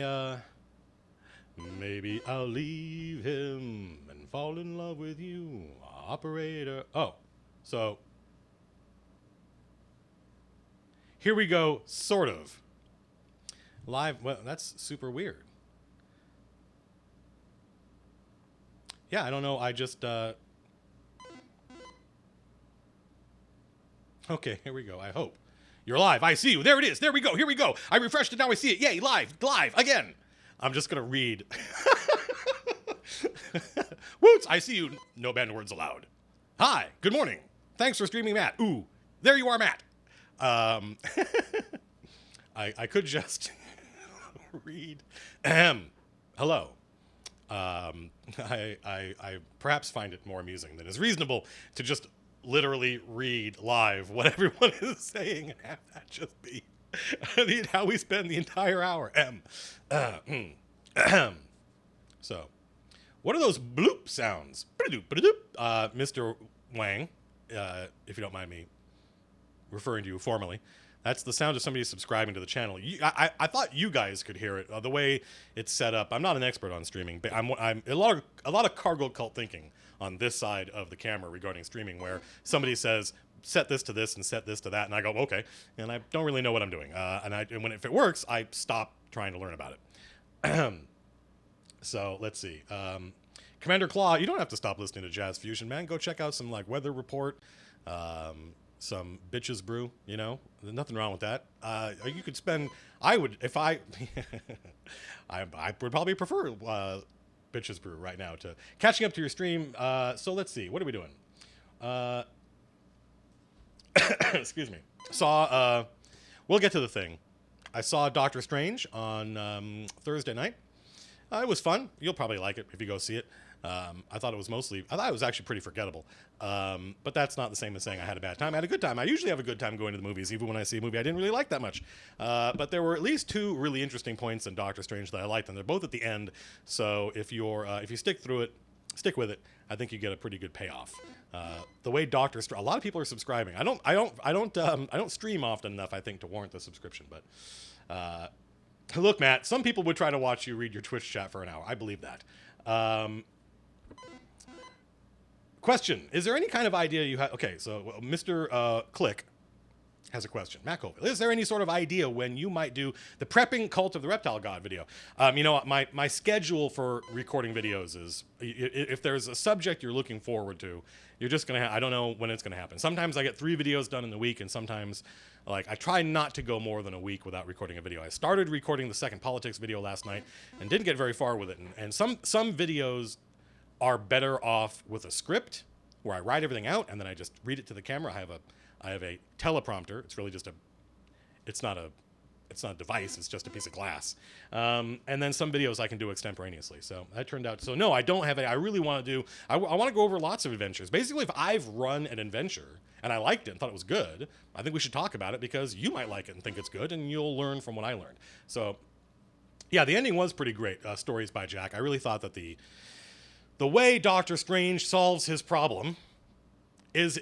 uh, maybe I'll leave him and fall in love with you, operator. Oh, so here we go, sort of. Live, well, that's super weird. Yeah, I don't know, I just, okay, here we go, I hope. You're live, I see you, there it is, there we go, here we go. I refreshed it, now I see it, yay, live, again. I'm just gonna read. Woots, I see you, no banned words allowed. Hi, good morning. Thanks for streaming, Matt. Ooh, there you are, Matt. Um, I could just read. Hello. I perhaps find it more amusing than is reasonable to just literally read live what everyone is saying and have that just be how we spend the entire hour. So, what are those bloop sounds? Mr. Wang, if you don't mind me referring to you formally. That's the sound of somebody subscribing to the channel. I thought you guys could hear it the way it's set up. I'm not an expert on streaming, but I'm a lot of cargo cult thinking on this side of the camera regarding streaming, where somebody says set this to this and set this to that, and I go okay, and I don't really know what I'm doing. If it works, I stop trying to learn about it. So let's see. Commander Claw, you don't have to stop listening to Jazz Fusion, man. Go check out some like Weather Report. Some bitches brew, you know, there's nothing wrong with that. You could spend, I would, if I, I would probably prefer bitches brew right now to catching up to your stream. So let's see, what are we doing? Excuse me. We'll get to the thing. I saw Doctor Strange on Thursday night. It was fun. You'll probably like it if you go see it. I thought it was actually pretty forgettable. But that's not the same as saying I had a bad time. I had a good time. I usually have a good time going to the movies, even when I see a movie I didn't really like that much. But there were at least two really interesting points in Doctor Strange that I liked, and they're both at the end. So if you stick with it, I think you get a pretty good payoff. The way a lot of people are subscribing. I don't stream often enough, I think, to warrant the subscription. But look, Matt, some people would try to watch you read your Twitch chat for an hour. I believe that. Question: is there any kind of idea you have? Okay, so Mr. Click has a question. Matt Colville, is there any sort of idea when you might do the prepping Cult of the Reptile God video? My schedule for recording videos is, if there's a subject you're looking forward to, you're just gonna. I don't know when it's gonna happen. Sometimes I get 3 videos done in the week, and sometimes, like, I try not to go more than a week without recording a video. I started recording the second politics video last night and didn't get very far with it. And some videos are better off with a script where I write everything out and then I just read it to the camera. I have a teleprompter. It's really just it's not a device. It's just a piece of glass. And then some videos I can do extemporaneously. So that turned out. So no, I don't have any. I really want to do. I want to go over lots of adventures. Basically, if I've run an adventure and I liked it and thought it was good, I think we should talk about it because you might like it and think it's good, and you'll learn from what I learned. So yeah, the ending was pretty great. Stories by Jack. I really thought that the way Doctor Strange solves his problem is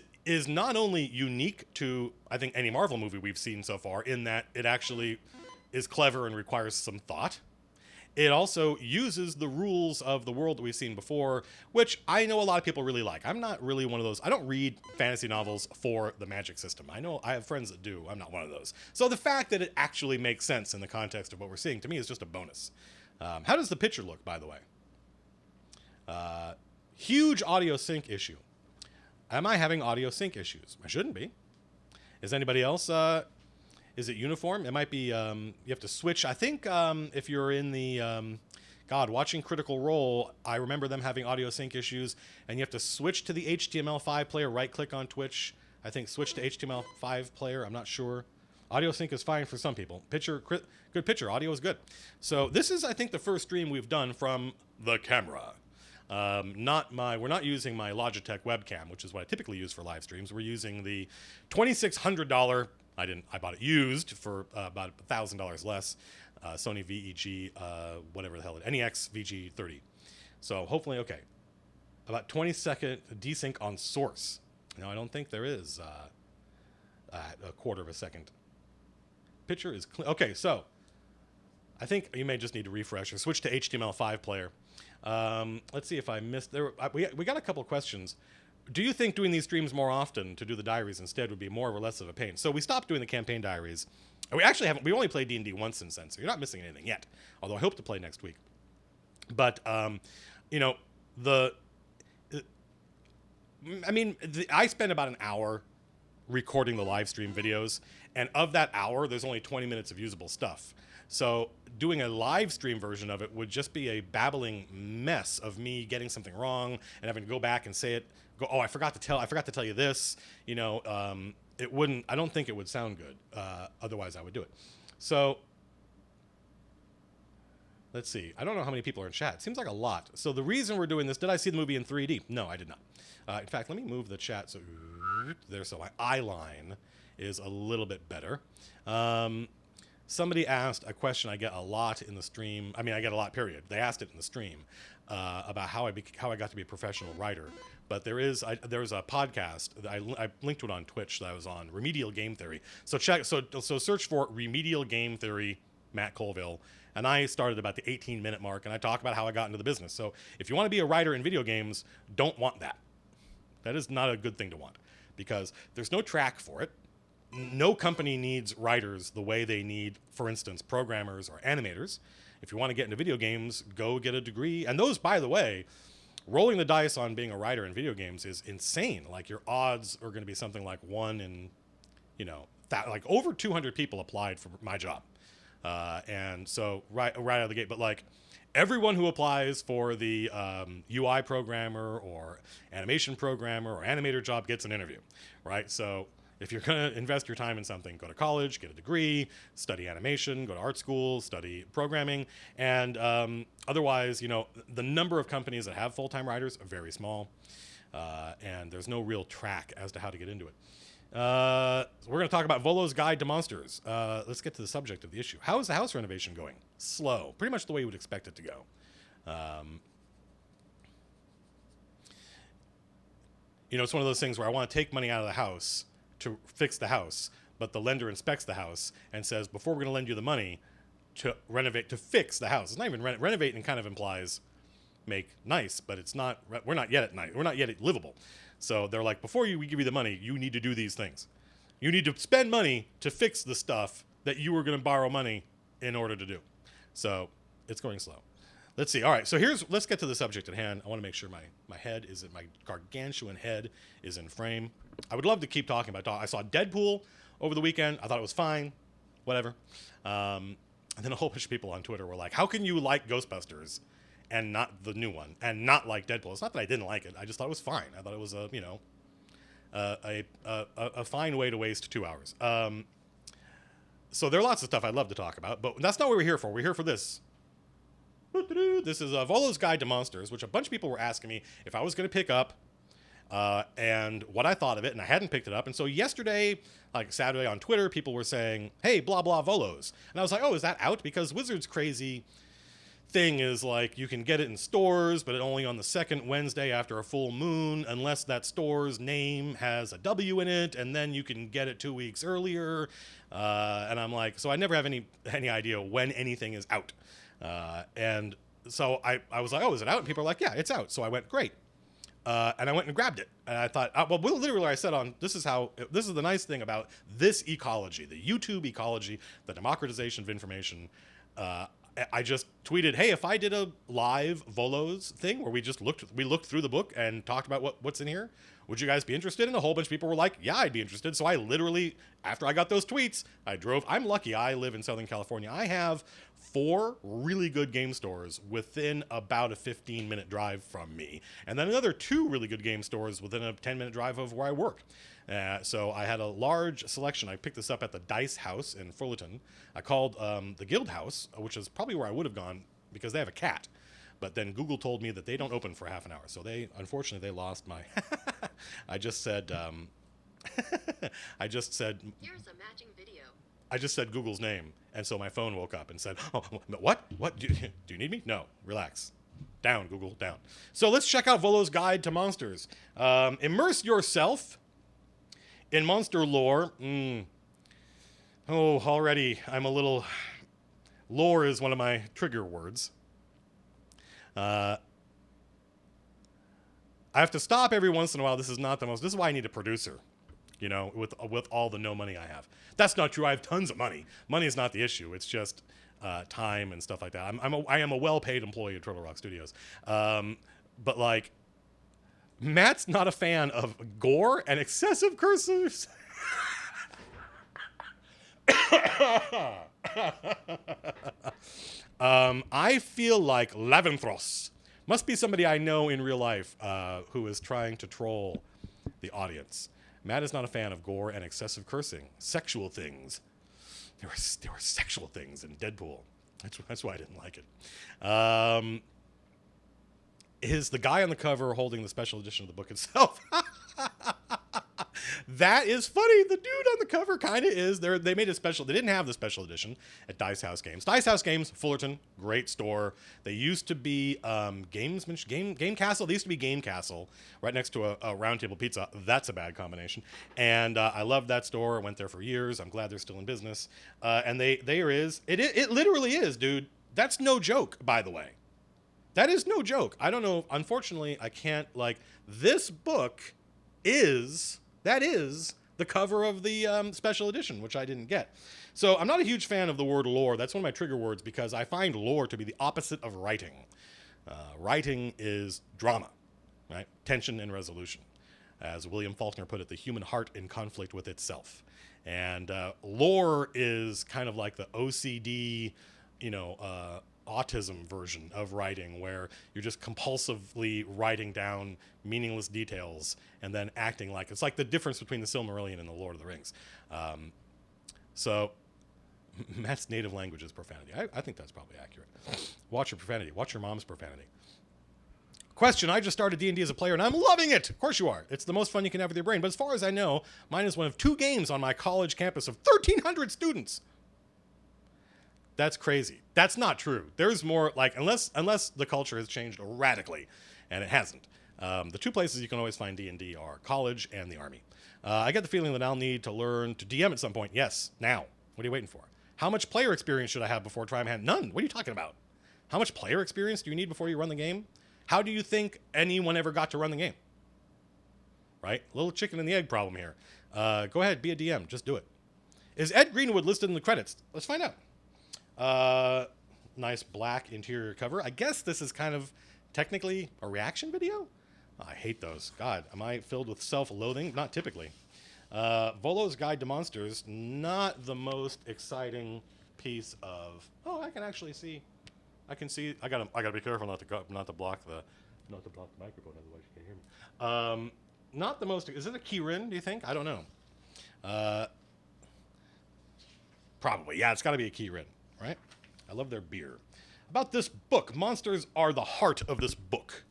not only unique to, I think, any Marvel movie we've seen so far, in that it actually is clever and requires some thought. It also uses the rules of the world that we've seen before, which I know a lot of people really like. I'm not really one of those. I don't read fantasy novels for the magic system. I know I have friends that do. I'm not one of those. So the fact that it actually makes sense in the context of what we're seeing, to me, is just a bonus. How does the picture look, by the way? Huge audio sync issue. Am I having audio sync issues? I shouldn't be. Is anybody else? Is it uniform? It might be, you have to switch. I think if you're in the, watching Critical Role, I remember them having audio sync issues, and you have to switch to the HTML5 player, right-click on Twitch. I think switch to HTML5 player. I'm not sure. Audio sync is fine for some people. Good picture. Audio is good. So this is, I think, the first stream we've done from the camera. We're not using my Logitech webcam, which is what I typically use for live streams. We're using the $2,600. I bought it used for about $1,000 less. Sony VEG, whatever the hell NEX VG30. So hopefully, okay. About 20-second desync on source. No, I don't think there is a quarter of a second. Picture is clean. Okay, so I think you may just need to refresh or switch to HTML5 player. Let's see if I missed there. We got a couple questions. Do you think doing these streams more often to do the diaries instead would be more or less of a pain? So we stopped doing the campaign diaries. We actually haven't. We only played D&D once since then, so you're not missing anything yet. Although I hope to play next week. But you know, I spend about an hour recording the live stream videos, and of that hour, there's only 20 minutes of usable stuff. So doing a live stream version of it would just be a babbling mess of me getting something wrong and having to go back and say it. Go, oh, I forgot to tell you this. You know, it wouldn't. I don't think it would sound good. Otherwise, I would do it. So let's see. I don't know how many people are in chat. It seems like a lot. So the reason we're doing this, did I see the movie in 3D? No, I did not. In fact, let me move the chat so my eye line is a little bit better. Somebody asked a question I get a lot in the stream. I mean, I get a lot, period. They asked it in the stream about how I got to be a professional writer. But there's a podcast that I linked to it on Twitch that I was on, Remedial Game Theory. So search for Remedial Game Theory, Matt Colville. And I started about the 18-minute mark, and I talk about how I got into the business. So if you want to be a writer in video games, don't want that. That is not a good thing to want, because there's no track for it. No company needs writers the way they need, for instance, programmers or animators. If you want to get into video games, go get a degree. And those, by the way, rolling the dice on being a writer in video games is insane. Like, your odds are going to be something like 1 in, like over 200 people applied for my job. And so right out of the gate, but like everyone who applies for the UI programmer or animation programmer or animator job gets an interview, right? So if you're going to invest your time in something, go to college, get a degree, study animation, go to art school, study programming. And otherwise, the number of companies that have full-time writers are very small. And there's no real track as to how to get into it. We're going to talk about Volo's Guide to Monsters. Let's get to the subject of the issue. How is the house renovation going? Slow. Pretty much the way you would expect it to go. It's one of those things where I want to take money out of the house to fix the house, but the lender inspects the house and says, before we're going to lend you the money to fix the house. It's not even renovate, and kind of implies make nice, but it's not, we're not yet at night. We're not yet at livable. So they're like, before we give you the money, you need to do these things. You need to spend money to fix the stuff that you were going to borrow money in order to do. So it's going slow. Let's see. All right. So let's get to the subject at hand. I want to make sure my gargantuan head is in frame. I would love to keep talking about I saw Deadpool over the weekend. I thought it was fine. Whatever. And then a whole bunch of people on Twitter were like, how can you like Ghostbusters and not the new one, and not like Deadpool? It's not that I didn't like it. I just thought it was fine. I thought it was a fine way to waste 2 hours. So there are lots of stuff I'd love to talk about, but that's not what we're here for. We're here for this. This is Volo's Guide to Monsters, which a bunch of people were asking me if I was going to pick up and what I thought of it, and I hadn't picked it up. And so yesterday, like Saturday on Twitter, people were saying, hey, blah, blah, Volos. And I was like, oh, is that out? Because Wizards crazy thing is like you can get it in stores, but only on the second Wednesday after a full moon, unless that store's name has a W in it, and then you can get it 2 weeks earlier. And I'm like, so I never have any idea when anything is out. And so I was like, oh, is it out? And people are like, yeah, it's out. So I went, great. And I went and grabbed it. And I thought, well, literally I said this is the nice thing about this ecology, the YouTube ecology, the democratization of information. I just tweeted, hey, if I did a live Volos thing where we looked through the book and talked about what's in here, would you guys be interested? And a whole bunch of people were like, yeah, I'd be interested. So I literally, after I got those tweets, I'm lucky I live in Southern California. I have 4 really good game stores within about a 15-minute drive from me. And then another 2 really good game stores within a 10-minute drive of where I work. So I had a large selection. I picked this up at the Dice House in Fullerton. I called the Guild House, which is probably where I would have gone because they have a cat. But then Google told me that they don't open for half an hour. So unfortunately, they lost my... I just said... Here's a matching video. I just said Google's name. And so my phone woke up and said, oh, what? What? Do you need me? No, relax. Down, Google, down. So let's check out Volo's Guide to Monsters. Immerse yourself in monster lore. Already I'm a little Lore is one of my trigger words. I have to stop every once in a while. This is not the most. This is why I need a producer. You know, with all the no money I have. That's not true. I have tons of money. Money is not the issue. It's just time and stuff like that. I am a well-paid employee at Turtle Rock Studios. But like, Matt's not a fan of gore and excessive curses. I feel like Laventros must be somebody I know in real life who is trying to troll the audience. Matt is not a fan of gore and excessive cursing. Sexual things. There were sexual things in Deadpool. That's why I didn't like it. Is the guy on the cover holding the special edition of the book itself? That is funny. The dude on the cover kind of is. They made a special. They didn't have the special edition at Dice House Games. Dice House Games, Fullerton, great store. They used to be Game Castle. They used to be Game Castle, right next to a Round Table Pizza. That's a bad combination. And I loved that store. I went there for years. I'm glad they're still in business. And it literally is, dude. That's no joke, by the way. That is no joke. I don't know. Unfortunately, I can't, like, this book is the cover of the special edition, which I didn't get. So I'm not a huge fan of the word lore. That's one of my trigger words because I find lore to be the opposite of writing. Writing is drama, right? Tension and resolution. As William Faulkner put it, the human heart in conflict with itself. And lore is kind of like the OCD, autism version of writing, where you're just compulsively writing down meaningless details and then acting like it's like the difference between the Silmarillion and the Lord of the Rings. So Matt's native language is profanity. I think that's probably accurate. Watch your profanity. Watch your mom's profanity. Question: I just started D&D as a player and I'm loving it. Of course you are. It's the most fun you can have with your brain. But as far as I know, mine is one of 2 games on my college campus of 1,300 students. That's crazy. That's not true. There's more, like, unless the culture has changed radically, and it hasn't. The 2 places you can always find D&D are college and the Army. I get the feeling that I'll need to learn to DM at some point. Yes, now. What are you waiting for? How much player experience should I have before trying hand? None. What are you talking about? How much player experience do you need before you run the game? How do you think anyone ever got to run the game? Right? Little chicken and the egg problem here. Go ahead, be a DM. Just do it. Is Ed Greenwood listed in the credits? Let's find out. Nice black interior cover. I guess this is kind of technically a reaction video. I hate those. God, am I filled with self-loathing? Not typically. Volo's Guide to Monsters, not the most exciting piece of. Oh, I can actually see. I can see. I gotta be careful not to block the microphone, otherwise you can't hear me. Not the most. Is it a Kirin? Do you think? I don't know. Probably. Yeah, it's got to be a Kirin. Right? I love their beer. About this book, monsters are the heart of this book.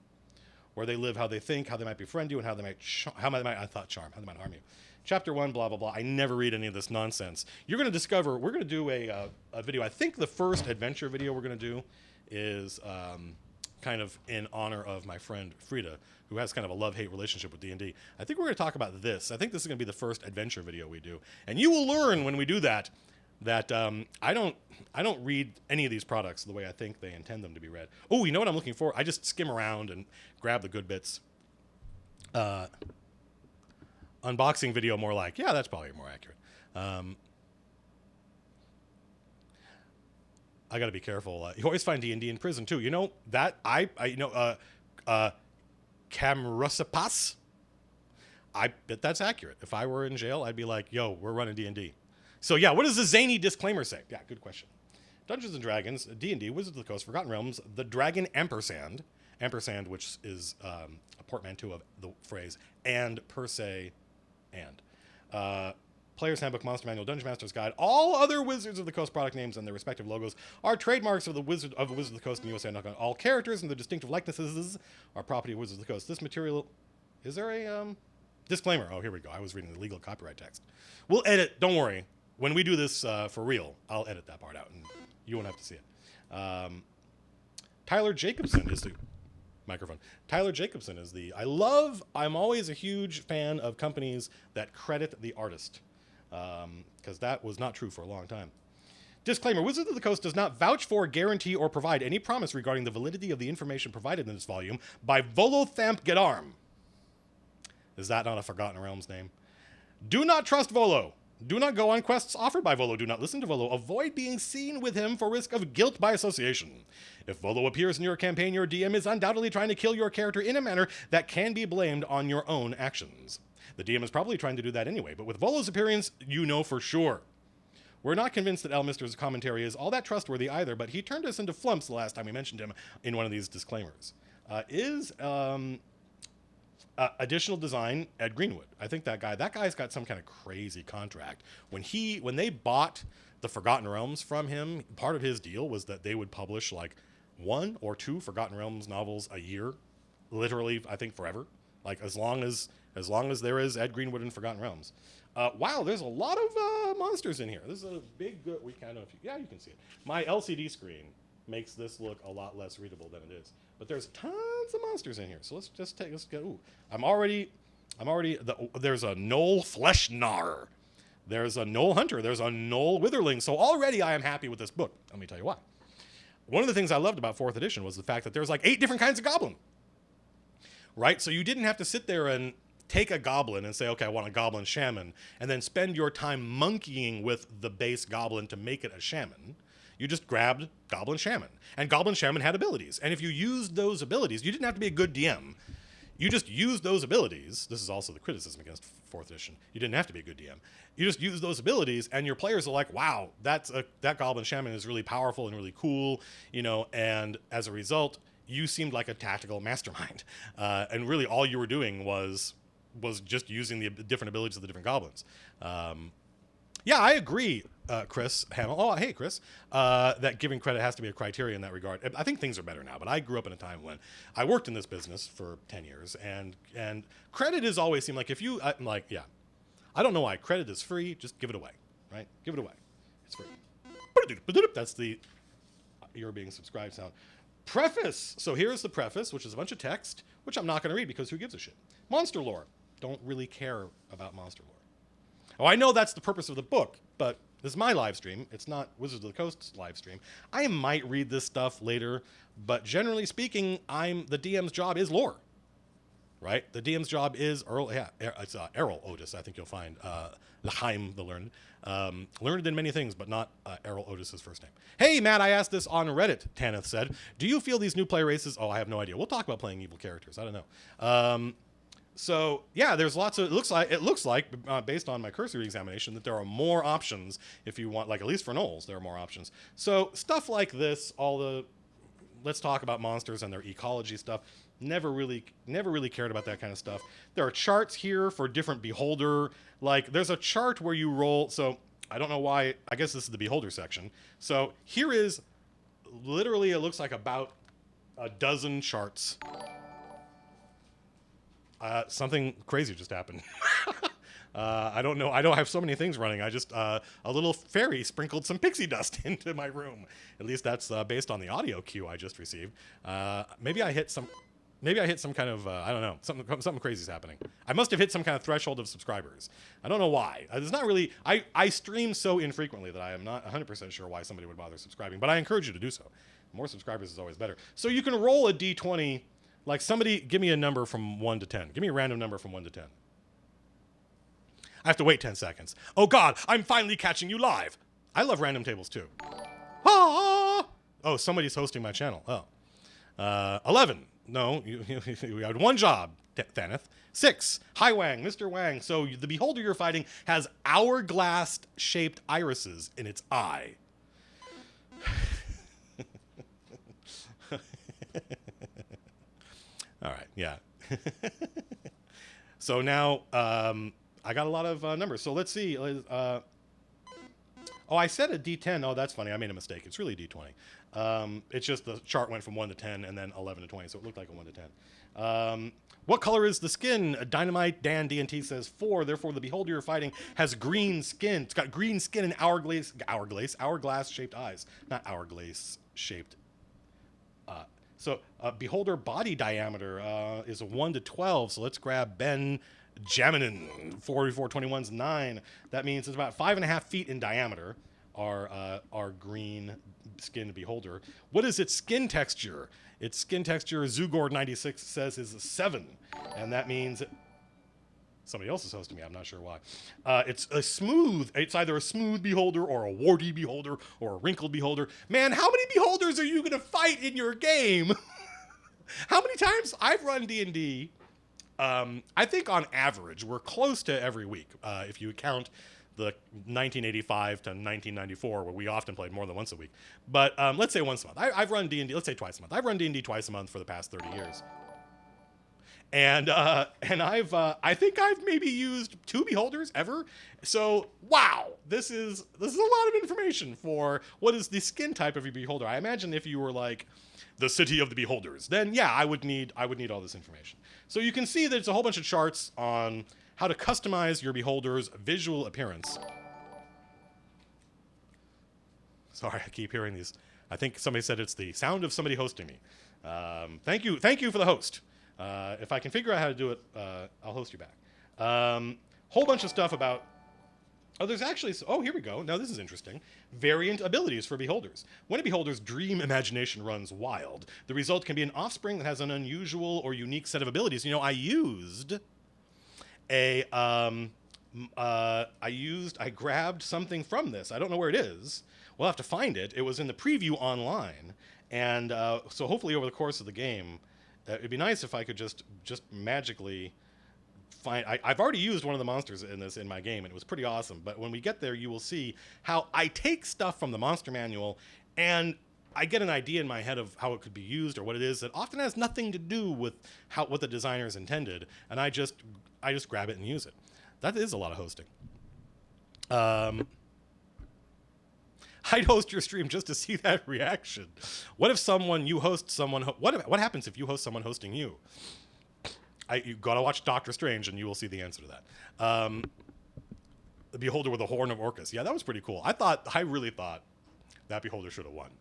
Where they live, how they think, how they might befriend you, and how they might harm you. Chapter 1, blah, blah, blah. I never read any of this nonsense. You're going to discover, we're going to do a video. I think the first adventure video we're going to do is kind of in honor of my friend Frida, who has kind of a love-hate relationship with D&D. I think we're going to talk about this. I think this is going to be the first adventure video we do. And you will learn when we do that I don't read any of these products the way I think they intend them to be read. Oh, you know what I'm looking for? I just skim around and grab the good bits. Unboxing video, more like, yeah, that's probably more accurate. I got to be careful. You always find D&D in prison too. You know that Camrusapas. I bet that's accurate. If I were in jail, I'd be like, yo, we're running D&D. So yeah, what does the zany disclaimer say? Yeah, good question. Dungeons & Dragons, D&D, Wizards of the Coast, Forgotten Realms, the Dragon Ampersand, which is a portmanteau of the phrase and per se and. Player's Handbook, Monster Manual, Dungeon Master's Guide, all other Wizards of the Coast product names and their respective logos are trademarks of the Wizard of the Coast and USA. All characters and their distinctive likenesses are property of Wizards of the Coast. This material, is there a disclaimer? Oh, here we go. I was reading the legal copyright text. We'll edit, don't worry. When we do this for real, I'll edit that part out, and you won't have to see it. Tyler Jacobson is the microphone. Tyler Jacobson is the. I'm always a huge fan of companies that credit the artist, because that was not true for a long time. Disclaimer, Wizards of the Coast does not vouch for, guarantee, or provide any promise regarding the validity of the information provided in this volume by Volo Thamp Gedarm. Is that not a Forgotten Realms name? Do not trust Volo. Do not go on quests offered by Volo. Do not listen to Volo. Avoid being seen with him for risk of guilt by association. If Volo appears in your campaign, your DM is undoubtedly trying to kill your character in a manner that can be blamed on your own actions. The DM is probably trying to do that anyway, but with Volo's appearance, you know for sure. We're not convinced that Elmister's commentary is all that trustworthy either, but he turned us into flumps the last time we mentioned him in one of these disclaimers. Additional design, Ed Greenwood. I think that guy's got some kind of crazy contract. When they bought the Forgotten Realms from him, part of his deal was that they would publish like 1 or 2 Forgotten Realms novels a year, literally, I think forever. Like as long as there is Ed Greenwood in Forgotten Realms. Wow, there's a lot of monsters in here. This is a big, you can see it. My LCD screen makes this look a lot less readable than it is. But there's tons of monsters in here. So let's go. Ooh, there's a Knoll Fleshnar. There's a Knoll Hunter. There's a Knoll Witherling. So already I am happy with this book. Let me tell you why. One of the things I loved about 4th edition was the fact that there's like 8 different kinds of goblin. Right? So you didn't have to sit there and take a goblin and say, okay, I want a goblin shaman, and then spend your time monkeying with the base goblin to make it a shaman. You just grabbed Goblin Shaman. And Goblin Shaman had abilities. And if you used those abilities, you didn't have to be a good DM. You just used those abilities. This is also the criticism against 4th edition. You didn't have to be a good DM. You just used those abilities, and your players are like, wow, that Goblin Shaman is really powerful and really cool, and as a result, you seemed like a tactical mastermind. And really all you were doing was just using the different abilities of the different goblins. Yeah, I agree, Chris Hamill. Oh, hey, Chris. That giving credit has to be a criteria in that regard. I think things are better now, but I grew up in a time when I worked in this business for 10 years, and credit has always seemed like I'm like, yeah, I don't know why. Credit is free. Just give it away, right? Give it away. It's free. That's the you're being subscribed sound. Preface. So here's the preface, which is a bunch of text, which I'm not going to read because who gives a shit? Monster lore. Don't really care about monster lore. Oh, I know that's the purpose of the book, but this is my live stream. It's not Wizards of the Coast's live stream. I might read this stuff later, but generally speaking, the DM's job is lore, right? The DM's job is it's Errol Otis. I think you'll find L'chaim the Learned. Learned in many things, but not Errol Otis's first name. Hey, Matt, I asked this on Reddit, Tanith said. Do you feel these new play races? Oh, I have no idea. We'll talk about playing evil characters. I don't know. So yeah, there's lots of. It looks like based on my cursory examination that there are more options if you want, like at least for Knolls, there are more options. So stuff like this, let's talk about monsters and their ecology stuff. Never really cared about that kind of stuff. There are charts here for different beholder. Like there's a chart where you roll. So I don't know why. I guess this is the beholder section. So here is literally, it looks like about a dozen charts. Something crazy just happened. I don't know. I don't have so many things running. I just, a little fairy sprinkled some pixie dust into my room. At least that's based on the audio cue I just received. Maybe I hit some kind of, I don't know, something crazy is happening. I must have hit some kind of threshold of subscribers. I don't know why. It's not really, I stream so infrequently that I am not 100% sure why somebody would bother subscribing, but I encourage you to do so. More subscribers is always better. So you can roll a D20. Like somebody, give me a number from 1 to 10. Give me a random number from 1 to 10. I have to wait 10 seconds. Oh God, I'm finally catching you live. I love random tables too. Ah! Oh, somebody's hosting my channel. Oh. 11. No, you had one job, Thaneth. 6. Hi Wang, Mr. Wang. So the beholder you're fighting has hourglass-shaped irises in its eye. All right, yeah. So now I got a lot of numbers. So let's see. Oh, I said a D10. Oh, that's funny. I made a mistake. It's really D20. It's just the chart went from 1 to 10 and then 11 to 20, so it looked like a 1 to 10. What color is the skin? Dynamite Dan DNT says 4. Therefore, the beholder you're fighting has green skin. It's got green skin and hourglass-shaped eyes. Not hourglass-shaped. So beholder body diameter is a 1 to 12. So let's grab Ben Jaminin. 4421's 9. That means it's about 5.5 feet in diameter. our green skinned beholder. What is its skin texture? Its skin texture, Zugord96 says, is a 7, and that means somebody else is hosting me. I'm not sure why. It's either a smooth beholder or a warty beholder or a wrinkled beholder. Man, how many beholders are you gonna fight in your game? How many times I've run D&D? I think on average we're close to every week. If you count the 1985 to 1994, where we often played more than once a week. But let's say once a month. I've run D&D. Let's say twice a month. I've run D&D twice a month for the past 30 years. And I think I've maybe used 2 beholders ever. So wow, this is a lot of information for what is the skin type of your beholder. I imagine if you were like the city of the beholders, then yeah, I would need all this information. So you can see that it's a whole bunch of charts on how to customize your beholder's visual appearance. Sorry, I keep hearing these. I think somebody said it's the sound of somebody hosting me. Thank you for the host. If I can figure out how to do it, I'll host you back. Whole bunch of stuff about... Oh, there's actually... Oh, here we go. Now, this is interesting. Variant abilities for beholders. When a beholder's dream imagination runs wild, the result can be an offspring that has an unusual or unique set of abilities. You know, I grabbed something from this. I don't know where it is. We'll have to find it. It was in the preview online. And so hopefully over the course of the game... it'd be nice if I could just magically find... I've already used one of the monsters in my game, and it was pretty awesome. But when we get there, you will see how I take stuff from the monster manual, and I get an idea in my head of how it could be used or what it is that often has nothing to do with what the designers intended, and I just grab it and use it. That is a lot of hosting. I'd host your stream just to see that reaction. What if what happens if you host someone hosting you? You gotta watch Doctor Strange and you will see the answer to that. The beholder with a horn of Orcus. Yeah, that was pretty cool. I really thought that beholder should have won.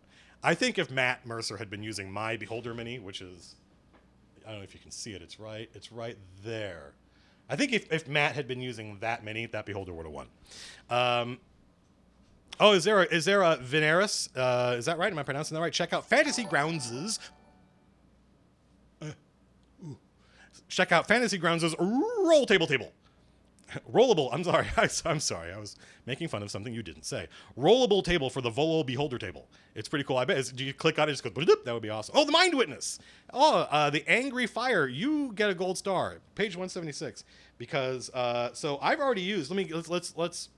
I think if Matt Mercer had been using my beholder mini, which is, I don't know if you can see it, it's right there. I think if Matt had been using that mini, that beholder would have won. Oh, is there a Veneris? Is that right? Am I pronouncing that right? Check out Fantasy Grounds' Check out Fantasy Grounds' roll table. Rollable. I'm sorry. I was making fun of something you didn't say. Rollable table for the Volo beholder table. It's pretty cool. I bet. Do you click on it? Just go. That would be awesome. Oh, the Mind Witness. Oh, the Angry Fire. You get a gold star. Page 176. Because so I've already used. Let's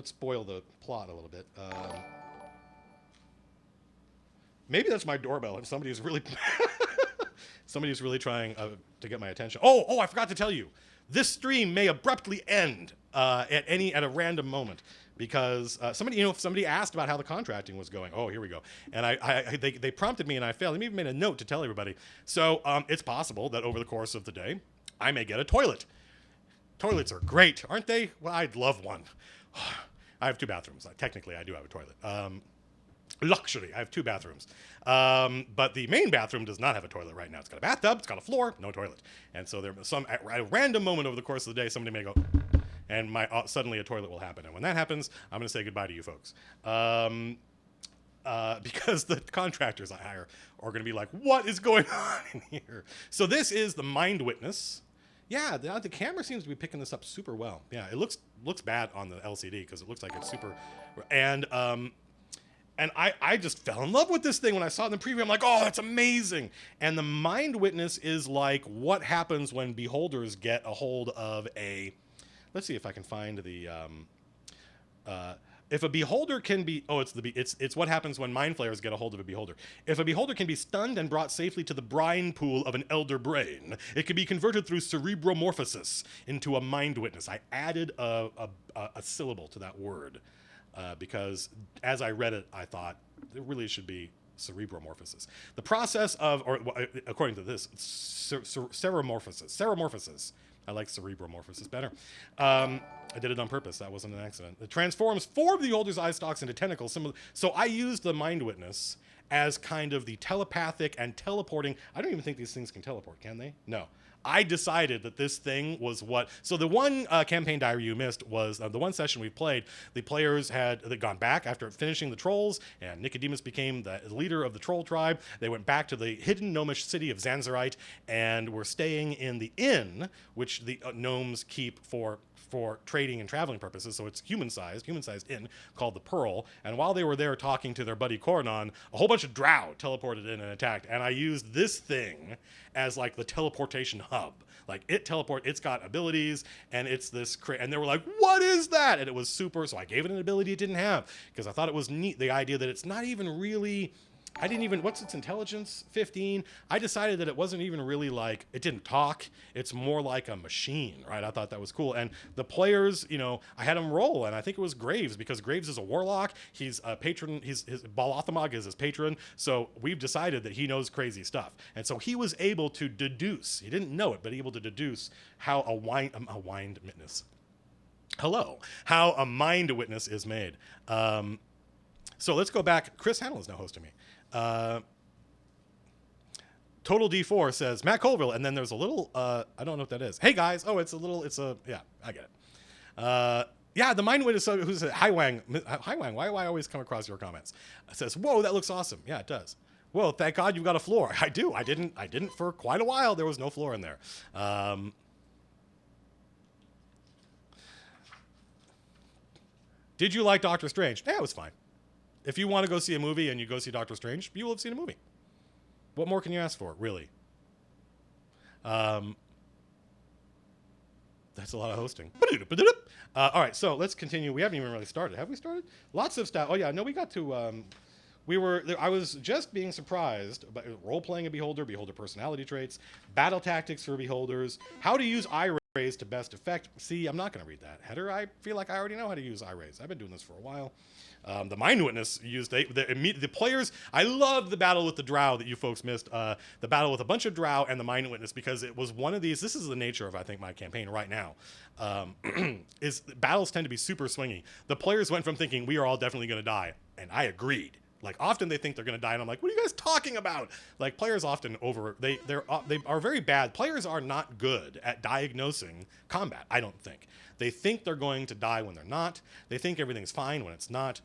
spoil the plot a little bit. Maybe that's my doorbell. If somebody's really trying to get my attention. Oh, I forgot to tell you. This stream may abruptly end at a random moment because somebody asked about how the contracting was going. Oh, here we go. And they prompted me and I failed. They even made a note to tell everybody. So it's possible that over the course of the day, I may get a toilet. Toilets are great, aren't they? Well, I'd love one. I have 2 bathrooms. Technically, I do have a toilet. Luxury. I have 2 bathrooms. But the main bathroom does not have a toilet right now. It's got a bathtub, it's got a floor, no toilet. And so at a random moment over the course of the day, somebody may go, and suddenly a toilet will happen. And when that happens, I'm going to say goodbye to you folks. Because the contractors I hire are going to be like, what is going on in here? So this is the Mind Witness. Yeah, the camera seems to be picking this up super well. Yeah, it looks bad on the LCD because it looks like it's super... And I just fell in love with this thing when I saw it in the preview. I'm like, oh, that's amazing. And the Mind Witness is like what happens when beholders get a hold of a... Let's see if I can find the... if a beholder can be... Oh, it's what happens when mind flayers get a hold of a beholder. If a beholder can be stunned and brought safely to the brine pool of an elder brain, it can be converted through cerebromorphosis into a mind witness. I added a syllable to that word because as I read it, I thought it really should be cerebromorphosis. The process of, or according to this, seromorphosis. I like cerebromorphosis better. I did it on purpose. That wasn't an accident. It transforms 4 of the beholder's eye stalks into tentacles. So I used the Mind Witness as kind of the telepathic and teleporting. I don't even think these things can teleport, can they? No. I decided that this thing was what. So the one campaign diary you missed was the one session we played. The players had gone back after finishing the trolls, and Nicodemus became the leader of the troll tribe. They went back to the hidden gnomish city of Zanzarite and were staying in the inn, which the gnomes keep for trading and traveling purposes. So it's human-sized inn called the Pearl. And while they were there talking to their buddy Coronon, a whole bunch of drow teleported in and attacked. And I used this thing as like the teleportation hub. Like it's got abilities, and it's this and they were like, what is that? And it was super. So I gave it an ability it didn't have because I thought it was neat. The idea that it's not even really, what's its intelligence? 15. I decided that it wasn't even really like, it didn't talk. It's more like a machine, right? I thought that was cool. And the players, I had them roll, and I think it was Graves, because Graves is a warlock. He's a patron. His Balothamog is his patron. So we've decided that he knows crazy stuff. And so he was able to deduce, he didn't know it, but able to deduce how how a mind witness is made. So let's go back. Chris Hannell is now hosting me. Total D4 says Matt Colville, and then there's a little I don't know what that is. Hey guys, I get it. Yeah, the mind witness who said Hi Wang, why do I always come across your comments? It says, whoa, that looks awesome. Yeah, it does. Whoa, thank God you've got a floor. I do. I didn't for quite a while. There was no floor in there. Did you like Doctor Strange? Yeah, it was fine. If you want to go see a movie and you go see Doctor Strange, you will have seen a movie. What more can you ask for, really? That's a lot of hosting. All right, so let's continue. We haven't even really started. Have we started? Lots of stuff. Oh, yeah, no, we got to... I was just being surprised by role-playing a Beholder, Beholder personality traits, battle tactics for Beholders, how to use eye-rays to best effect. See, I'm not going to read that header. I feel like I already know how to use eye-rays. I've been doing this for a while. The Mind Witness used the players. I love the battle with the Drow that you folks missed. The battle with a bunch of Drow and the Mind Witness, because it was one of these. This is the nature of, I think, my campaign right now. Is battles tend to be super swingy. The players went from thinking we are all definitely going to die, and I agreed. Like, often they think they're going to die, and I'm like, what are you guys talking about? Like, players often they are very bad. Players are not good at diagnosing combat, I don't think. They think they're going to die when they're not. They think everything's fine when it's not,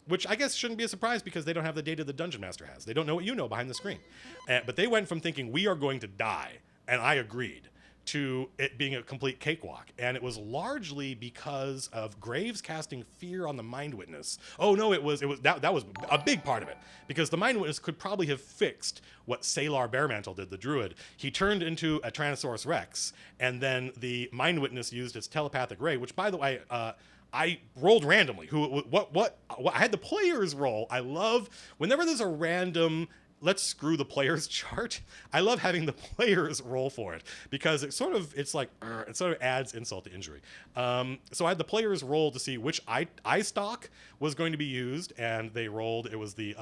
which I guess shouldn't be a surprise because they don't have the data the Dungeon Master has. They don't know what you know behind the screen. But they went from thinking we are going to die, and I agreed, to it being a complete cakewalk. And it was largely because of Graves casting fear on the Mind Witness. Oh no, that was a big part of it, because the Mind Witness could probably have fixed what Salar Bearmantle did, the druid. He turned into a Tyrannosaurus Rex, and then the Mind Witness used its telepathic ray, which, by the way, I rolled randomly. I had the players roll. I love whenever there's a random let's screw the players chart. I love having the players roll for it, because it sort of adds insult to injury. So I had the players roll to see which eye stock was going to be used, and they rolled. It was the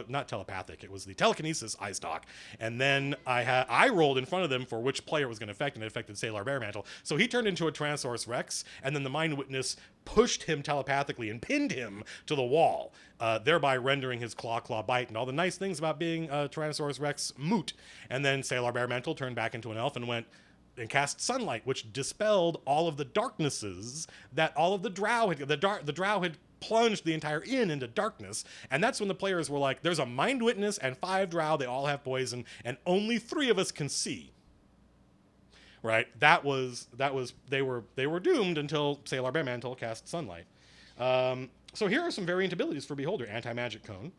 not telepathic. It was the telekinesis eye stock, and then I rolled in front of them for which player it was going to affect, and it affected Salar Bearmantle. So he turned into a Tyrannosaurus Rex, and then the Mind Witness pushed him telepathically and pinned him to the wall, thereby rendering his claw bite and all the nice things about being a Tyrannosaurus Rex moot. And then Salar Bearmantle turned back into an elf and went and cast sunlight, which dispelled all of the darknesses that all of the drow had. The drow had plunged the entire inn into darkness, and that's when the players were like, there's a Mind Witness and 5 drow, they all have poison, and only 3 of us can see. Right? They were doomed until Salar Bearmantle cast sunlight. So here are some variant abilities for Beholder. Anti-magic cone.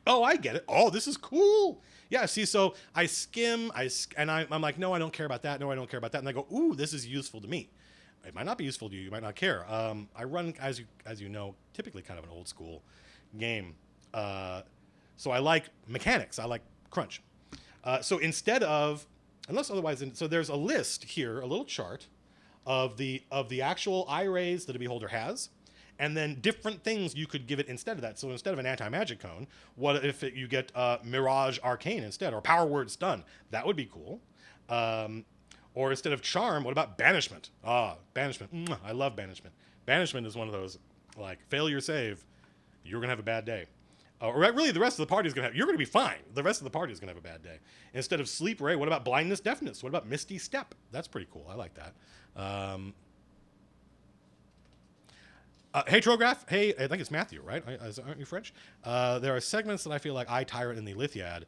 Oh, I get it. Oh, this is cool. Yeah, see, so I skim, and I'm like, no, I don't care about that. No, I don't care about that. And I go, ooh, this is useful to me. It might not be useful to you. You might not care. I run, as you know, typically kind of an old school game. So I like mechanics. I like crunch. So instead of, unless otherwise, so there's a list here, a little chart of the actual eye rays that a Beholder has, and then different things you could give it instead of that. So instead of an anti-magic cone, what if you get Mirage Arcane instead, or Power Word Stun? That would be cool. Or instead of charm, what about banishment? Banishment. I love banishment. Banishment is one of those, like, failure save, you're going to have a bad day. Or really, the rest of the party is going to have, you're going to be fine. The rest of the party is going to have a bad day. Instead of sleep, Ray, what about blindness, deafness? What about misty step? That's pretty cool. I like that. Hey, Trograph. Hey, I think it's Matthew, right? Aren't you French? There are segments that I feel like I Tyrant and the Lithiad.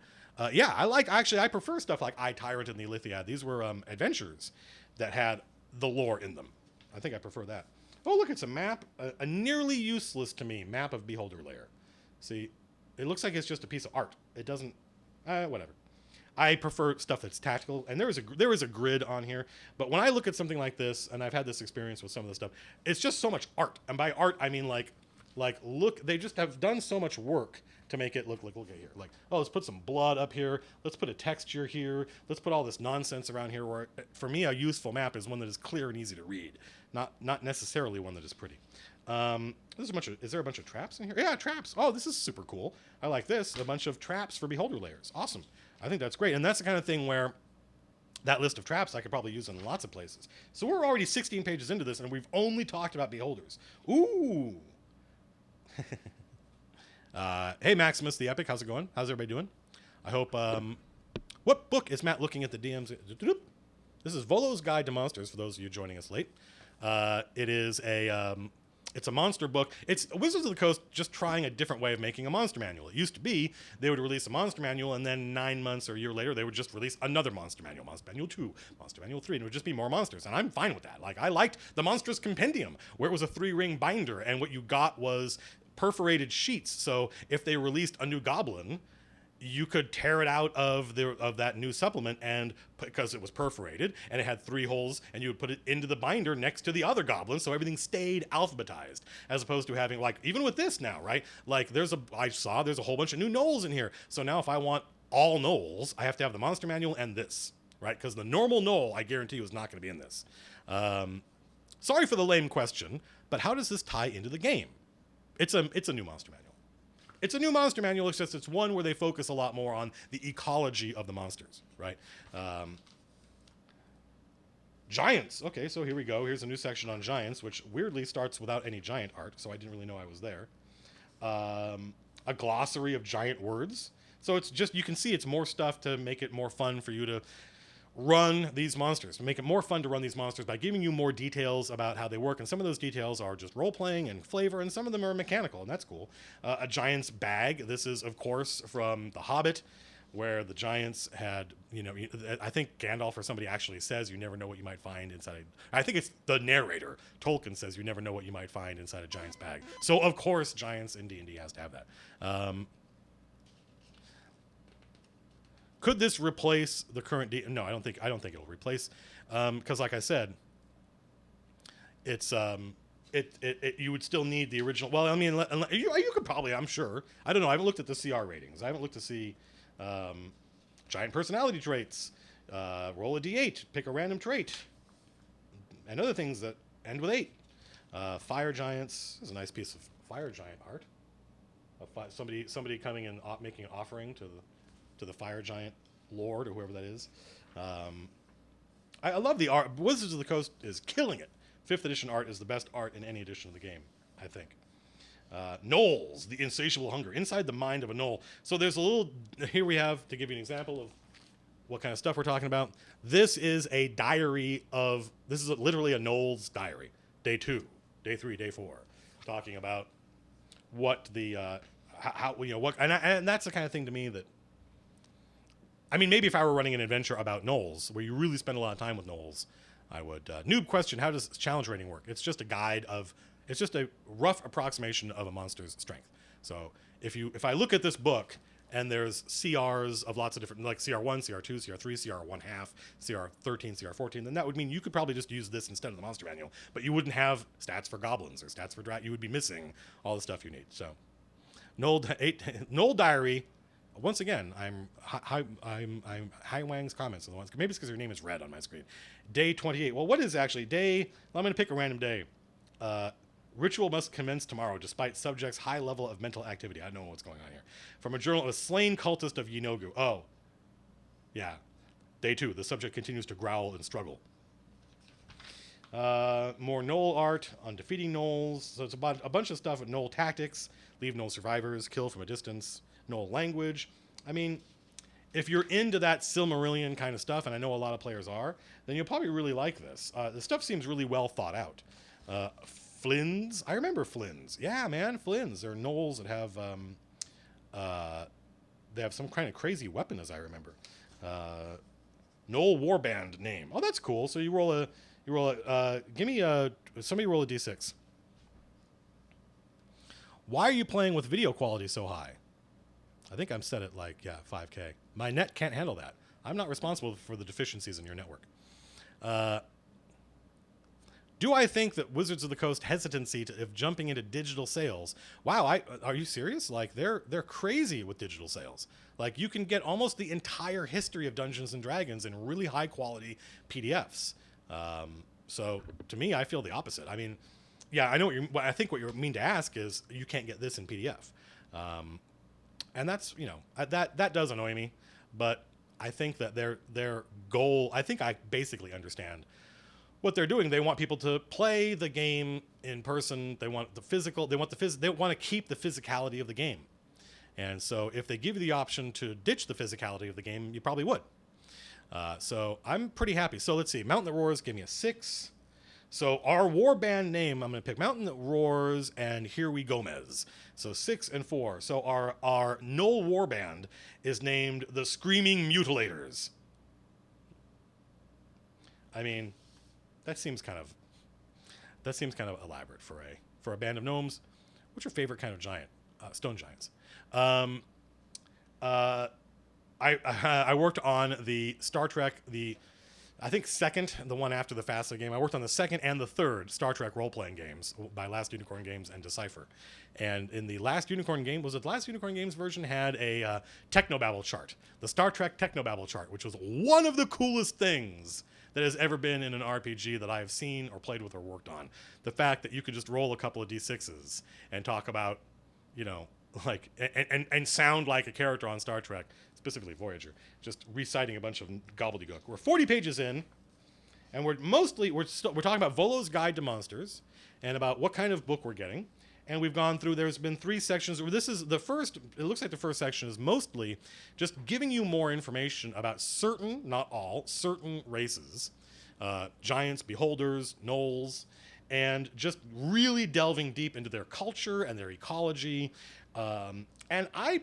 Yeah, I prefer stuff like I Tyrant and the Lithiad. These were adventures that had the lore in them. I think I prefer that. Oh, look, it's a map. A nearly useless to me map of Beholder Lair. See, it looks like it's just a piece of art. It doesn't, whatever. I prefer stuff that's tactical, and there is a grid on here. But when I look at something like this, and I've had this experience with some of the stuff, it's just so much art. And by art, I mean like look, they just have done so much work to make it look at here. Like, oh, let's put some blood up here. Let's put a texture here. Let's put all this nonsense around here. Where for me, a useful map is one that is clear and easy to read, not necessarily one that is pretty. Is there a bunch of traps in here? Yeah, traps. Oh, this is super cool. I like this. A bunch of traps for Beholder Lairs. Awesome. I think that's great. And that's the kind of thing where that list of traps I could probably use in lots of places. So we're already 16 pages into this, and we've only talked about Beholders. Ooh. Hey, Maximus the Epic. How's it going? How's everybody doing? I hope... what book is Matt looking at the DMs? This is Volo's Guide to Monsters, for those of you joining us late. It is a... it's a monster book. It's Wizards of the Coast just trying a different way of making a monster manual. It used to be they would release a monster manual, and then 9 months or a year later, they would just release another monster manual, Monster Manual 2, Monster Manual 3, and it would just be more monsters. And I'm fine with that. Like, I liked the Monstrous Compendium, where it was a 3-ring binder, and what you got was perforated sheets. So if they released a new goblin, you could tear it out of that new supplement, and because it was perforated and it had 3 holes, and you would put it into the binder next to the other goblin, so everything stayed alphabetized, as opposed to having, like, even with this now, right? Like, there's a whole bunch of new gnolls in here. So now if I want all gnolls, I have to have the monster manual and this, right? Because the normal gnoll, I guarantee you, is not going to be in this. Sorry for the lame question, but how does this tie into the game? It's a new monster manual. It's a new monster manual, it's just it's one where they focus a lot more on the ecology of the monsters, right? Giants. Okay, so here we go. Here's a new section on giants, which weirdly starts without any giant art, so I didn't really know I was there. A glossary of giant words. So it's just, you can see it's more stuff to make it more fun for you to run these monsters, to make it more fun to run these monsters by giving you more details about how they work. And some of those details are just role-playing and flavor, and some of them are mechanical, and that's cool. A giant's bag. This is, of course, from The Hobbit, where the giants had, I think Gandalf or somebody actually says you never know what you might find inside. I think it's the narrator. Tolkien says you never know what you might find inside a giant's bag. So, of course, giants in D&D has to have that. Could this replace the current? No, I don't think it'll replace, because like I said, it's you would still need the original. Well, I mean, you could probably, I'm sure. I don't know. I haven't looked at the CR ratings. I haven't looked to see giant personality traits. Roll a d8, pick a random trait, and other things that end with 8. Fire giants. This is a nice piece of fire giant art. Somebody coming and making an offering to the fire giant lord or whoever that is. I love the art. Wizards of the Coast is killing it. 5th edition art is the best art in any edition of the game, I think. Gnolls, the insatiable hunger, inside the mind of a gnoll. So there's a little, here we have, to give you an example of what kind of stuff we're talking about. This is a diary this is literally a gnoll's diary. Day 2, day 3, day 4. Talking about what the, and that's the kind of thing to me that, I mean, maybe if I were running an adventure about gnolls, where you really spend a lot of time with gnolls, I would... noob question, how does challenge rating work? It's just a guide of... It's just a rough approximation of a monster's strength. So if I look at this book, and there's CRs of lots of different... Like CR1, CR2, CR3, CR1 half, CR13, CR14, then that would mean you could probably just use this instead of the monster manual. But you wouldn't have stats for goblins or stats for drat. You would be missing all the stuff you need. So, Gnoll Diary... Once again, I'm Hai Wang's comments are the ones. Maybe it's because her name is red on my screen. Day 28. Well, what is actually day? Well, I'm going to pick a random day. Ritual must commence tomorrow, despite subject's high level of mental activity. I don't know what's going on here. From a journal, a slain cultist of Yinogu. Oh, yeah. Day 2. The subject continues to growl and struggle. More Knoll art on defeating Knolls. So it's about a bunch of stuff with Knoll tactics, leave Knoll survivors, kill from a distance, Knoll language. I mean, if you're into that Silmarillion kind of stuff, and I know a lot of players are, then you'll probably really like this. The stuff seems really well thought out. Flins. I remember Flins. Yeah, man, Flins. They're Knolls that have they have some kind of crazy weapon, as I remember. Knoll Warband name. Oh, that's cool. So you roll a give me somebody roll a d6. Why are you playing with video quality so high? I think I'm set at 5K. My net can't handle that. I'm not responsible for the deficiencies in your network. Do I think that Wizards of the Coast hesitancy of jumping into digital sales? Wow, are you serious? Like they're crazy with digital sales. Like you can get almost the entire history of Dungeons and Dragons in really high quality PDFs. So to me, I feel the opposite. I mean, yeah, I know I think what you mean to ask is you can't get this in PDF. And that's, that does annoy me, but I think that their goal, I think I basically understand what they're doing. They want people to play the game in person. They want the physical, they want to keep the physicality of the game. And so if they give you the option to ditch the physicality of the game, you probably would. So I'm pretty happy. So let's see, Mountain That Roars, give me a 6. So our warband name, I'm going to pick Mountain That Roars and Here We Gomez. So 6 and 4. So our Knoll warband is named the Screaming Mutilators. I mean, that seems kind of elaborate for a band of gnomes. What's your favorite kind of giant? Stone giants. I worked on the Star Trek, I think second, the one after the FASA game. I worked on the second and the third Star Trek role-playing games by Last Unicorn Games and Decipher. And in the Last Unicorn Game, was it the Last Unicorn Games version, had a Technobabble chart. The Star Trek Technobabble chart, which was one of the coolest things that has ever been in an RPG that I have seen or played with or worked on. The fact that you could just roll a couple of D6s and talk about, and sound like a character on Star Trek, specifically Voyager, just reciting a bunch of gobbledygook. We're 40 pages in, and we're talking about Volo's Guide to Monsters and about what kind of book we're getting. And we've gone through, there's been 3 sections. This is the first, it looks like the first section is mostly just giving you more information about certain, not all, certain races, giants, beholders, gnolls, and just really delving deep into their culture and their ecology. And I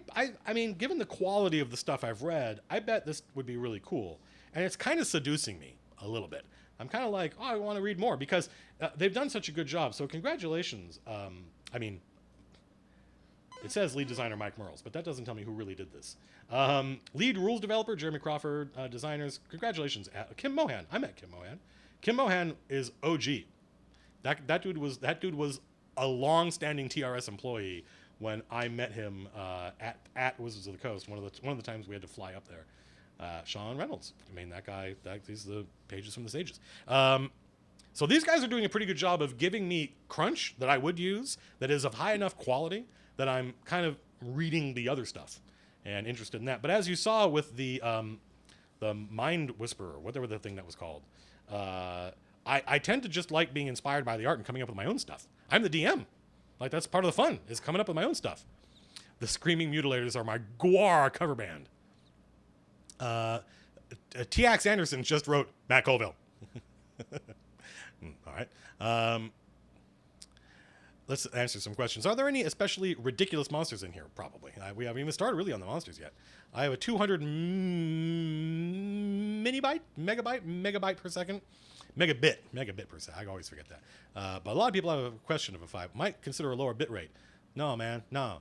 mean, given the quality of the stuff I've read, I bet this would be really cool. And it's kind of seducing me a little bit. I'm kind of like, oh, I want to read more because they've done such a good job. So congratulations. I mean, it says lead designer Mike Merles, but that doesn't tell me who really did this. Lead rules developer Jeremy Crawford, designers. Congratulations, Kim Mohan. I met Kim Mohan. Kim Mohan is OG. That dude was a long-standing TRS employee when I met him at Wizards of the Coast. One of the times we had to fly up there. Sean Reynolds. I mean, that guy. These are the pages from the Sages. So these guys are doing a pretty good job of giving me crunch that I would use, that is of high enough quality that I'm kind of reading the other stuff and interested in that. But as you saw with the Mind Whisperer, whatever the thing that was called, I tend to just like being inspired by the art and coming up with my own stuff. I'm the DM. Like, that's part of the fun, is coming up with my own stuff. The Screaming Mutilators are my Gwar cover band. T.X. Anderson just wrote Matt Colville. All right. Let's answer some questions. Are there any especially ridiculous monsters in here? Probably. We haven't even started really on the monsters yet. I have a 200 megabyte per second. Megabit per second. I always forget that. But a lot of people have a question of a 5. Might consider a lower bit rate. No, man. No,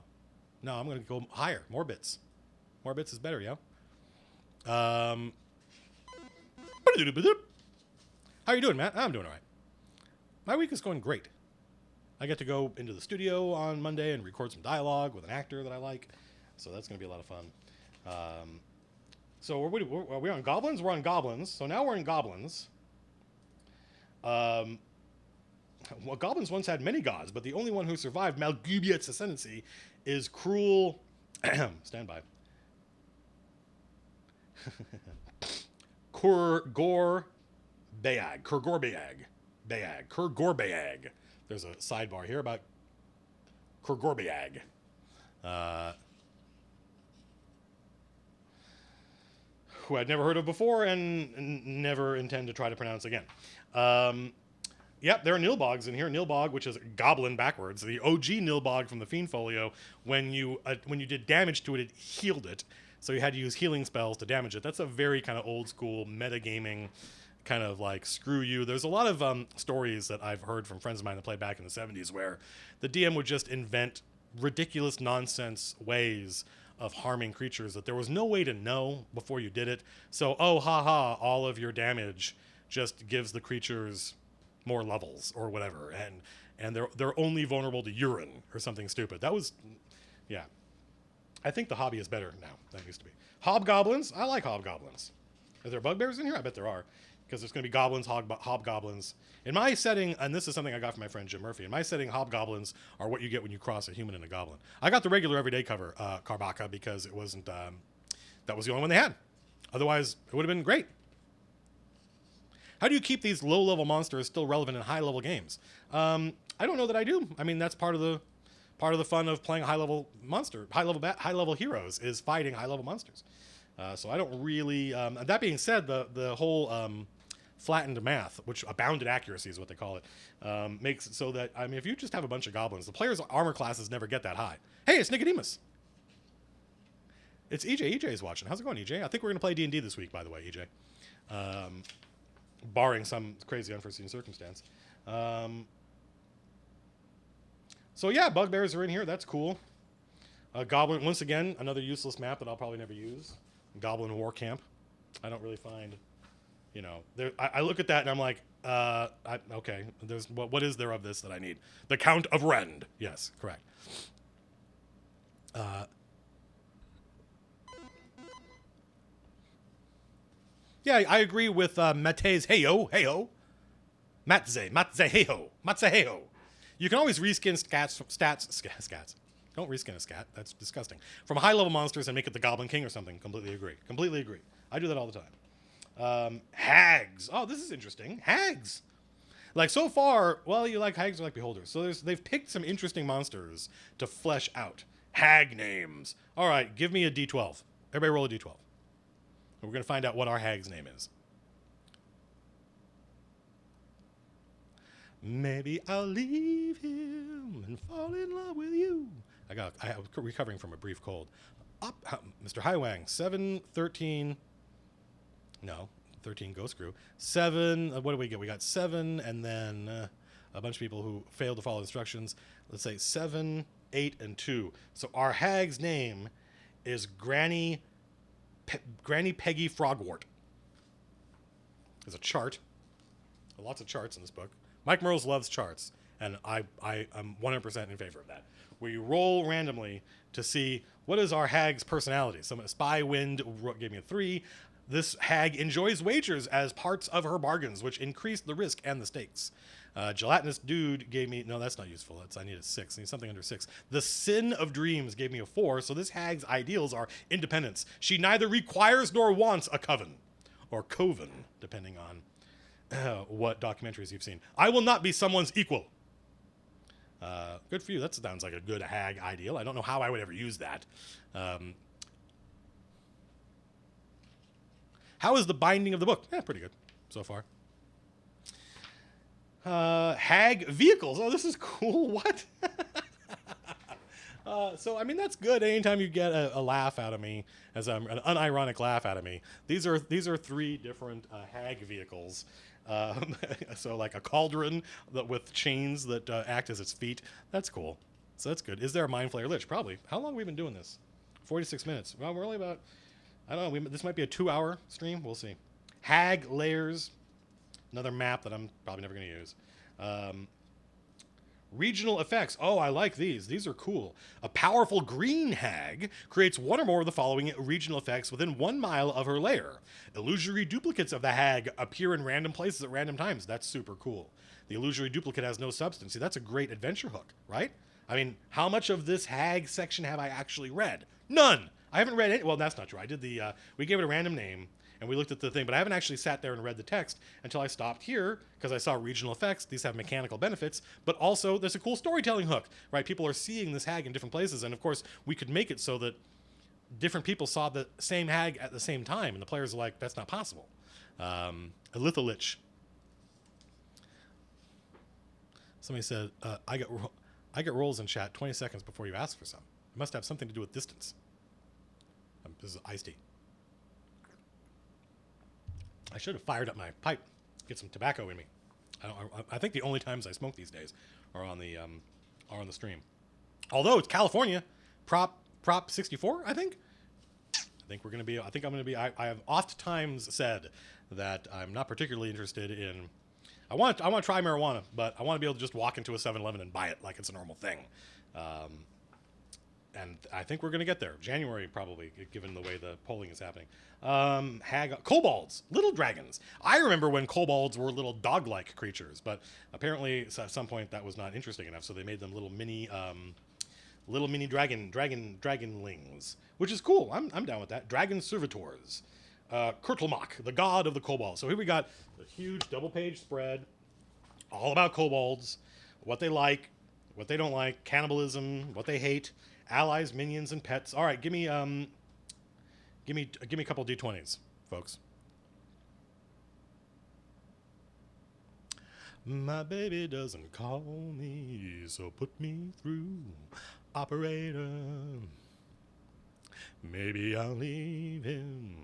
I'm going to go higher. More bits. More bits is better, yo. How are you doing, Matt? I'm doing all right. My week is going great. I get to go into the studio on Monday and record some dialogue with an actor that I like. So that's going to be a lot of fun. So are we on goblins? We're on goblins. So now we're in goblins. Well, goblins once had many gods, but the only one who survived Malgubiet's ascendancy is cruel... Stand by. Kurgor Beag. Kurgorbayag. There's a sidebar here about Kurgorbayag. Who I'd never heard of before and never intend to try to pronounce again. Yep, there are Nilbogs in here. Nilbog, which is goblin backwards. The OG Nilbog from the Fiend Folio, when you did damage to it, it healed it. So you had to use healing spells to damage it. That's a very kind of old school metagaming kind of like screw you. There's a lot of stories that I've heard from friends of mine that played back in the 70s where the DM would just invent ridiculous nonsense ways of harming creatures that there was no way to know before you did it. So, oh, haha, all of your damage just gives the creatures more levels or whatever, and they're only vulnerable to urine or something stupid. That was, yeah. I think the hobby is better now than it used to be. Hobgoblins, I like hobgoblins. Are there bugbears in here? I bet there are, because there's going to be goblins, hobgoblins. In my setting, and this is something I got from my friend Jim Murphy, in my setting, hobgoblins are what you get when you cross a human and a goblin. I got the regular everyday cover, Karbaka, because it wasn't, that was the only one they had. Otherwise, it would have been great. How do you keep these low-level monsters still relevant in high-level games? I don't know that I do. I mean, that's part of the fun of playing high-level high-level heroes is fighting high-level monsters. So I don't really. That being said, the whole flattened math, which bounded accuracy is what they call it, makes it so that if you just have a bunch of goblins, the player's armor classes never get that high. Hey, it's Nicodemus. It's EJ. EJ is watching. How's it going, EJ? I think we're gonna play D&D this week, by the way, EJ. Barring some crazy unforeseen circumstance. So yeah, bugbears are in here. That's cool. Goblin, once again, another useless map that I'll probably never use. Goblin War Camp. I don't really find, I look at that and I'm like, okay, there's what is there of this that I need? The Count of Rend. Yes, correct. Yeah, I agree with Mate's heyo. Matze heyo. Matze heyo. You can always reskin scats. Don't reskin a scat. That's disgusting. From high-level monsters and make it the Goblin King or something. Completely agree. I do that all the time. Hags. Oh, this is interesting. Hags. Like, so far, well, you like hags or like beholders. So they've picked some interesting monsters to flesh out. Hag names. All right, give me a D12. Everybody roll a D12. We're going to find out what our hag's name is. Maybe I'll leave him and fall in love with you. I was recovering from a brief cold. Mr. Highwang, 7, 13. No, 13 Ghost Crew. 7, what do we get? We got 7, and then a bunch of people who failed to follow instructions. Let's say 7, 8, and 2. So our hag's name is Granny Peggy Frogwort. There's a chart. Lots of charts in this book. Mike Merles loves charts, and I'm 100% in favor of that. We roll randomly to see what is our hag's personality. So Spy Wind gave me a 3. This hag enjoys wagers as parts of her bargains, which increase the risk and the stakes. Gelatinous Dude gave me, no, that's not useful. I need a 6. I need something under 6. The Sin of Dreams gave me a 4. So this hag's ideals are independence. She neither requires nor wants a coven, or coven, depending on what documentaries you've seen. I will not be someone's equal. Good for you. That sounds like a good hag ideal. I don't know how I would ever use that. How is the binding of the book? Pretty good so far. Hag vehicles. Oh, this is cool. What? So, that's good. Anytime you get a laugh out of me, an unironic laugh out of me. These are 3 different hag vehicles. So like a cauldron with chains that act as its feet. That's cool. So that's good. Is there a Mind Flayer Lich? Probably. How long have we been doing this? 46 minutes. Well, we're only about, I don't know, this might be a 2-hour stream. We'll see. Hag Layers. Another map that I'm probably never going to use. Regional effects. Oh, I like these. These are cool. A powerful green hag creates one or more of the following regional effects within 1 mile of her lair. Illusory duplicates of the hag appear in random places at random times. That's super cool. The illusory duplicate has no substance. See, that's a great adventure hook, right? How much of this hag section have I actually read? None. I haven't read it. Well, that's not true. I did we gave it a random name and we looked at the thing, but I haven't actually sat there and read the text until I stopped here because I saw regional effects. These have mechanical benefits, but also there's a cool storytelling hook, right? People are seeing this hag in different places, and of course we could make it so that different people saw the same hag at the same time, and the players are like, that's not possible. A litholich. Somebody said, I get rolls in chat 20 seconds before you ask for some. It must have something to do with distance. This is iced tea. I should have fired up my pipe, get some tobacco in me. I think the only times I smoke these days are on the stream. Although it's California, Prop 64, I think. I think I'm gonna be. I have oft times said that I'm not particularly interested in. I want to try marijuana, but I want to be able to just walk into a 7-Eleven and buy it like it's a normal thing. And I think we're going to get there. January, probably, given the way the polling is happening. Kobolds, little dragons. I remember when kobolds were little dog-like creatures, but apparently at some point that was not interesting enough, so they made them little mini dragonlings, which is cool. I'm down with that. Dragon servitors. Kurtlmach, the god of the kobolds. So here we got a huge double-page spread, all about kobolds, what they like, what they don't like, cannibalism, what they hate, allies, minions, and pets. All right, give me a couple D20s, folks. My baby doesn't call me, so put me through, operator. Maybe I'll leave him.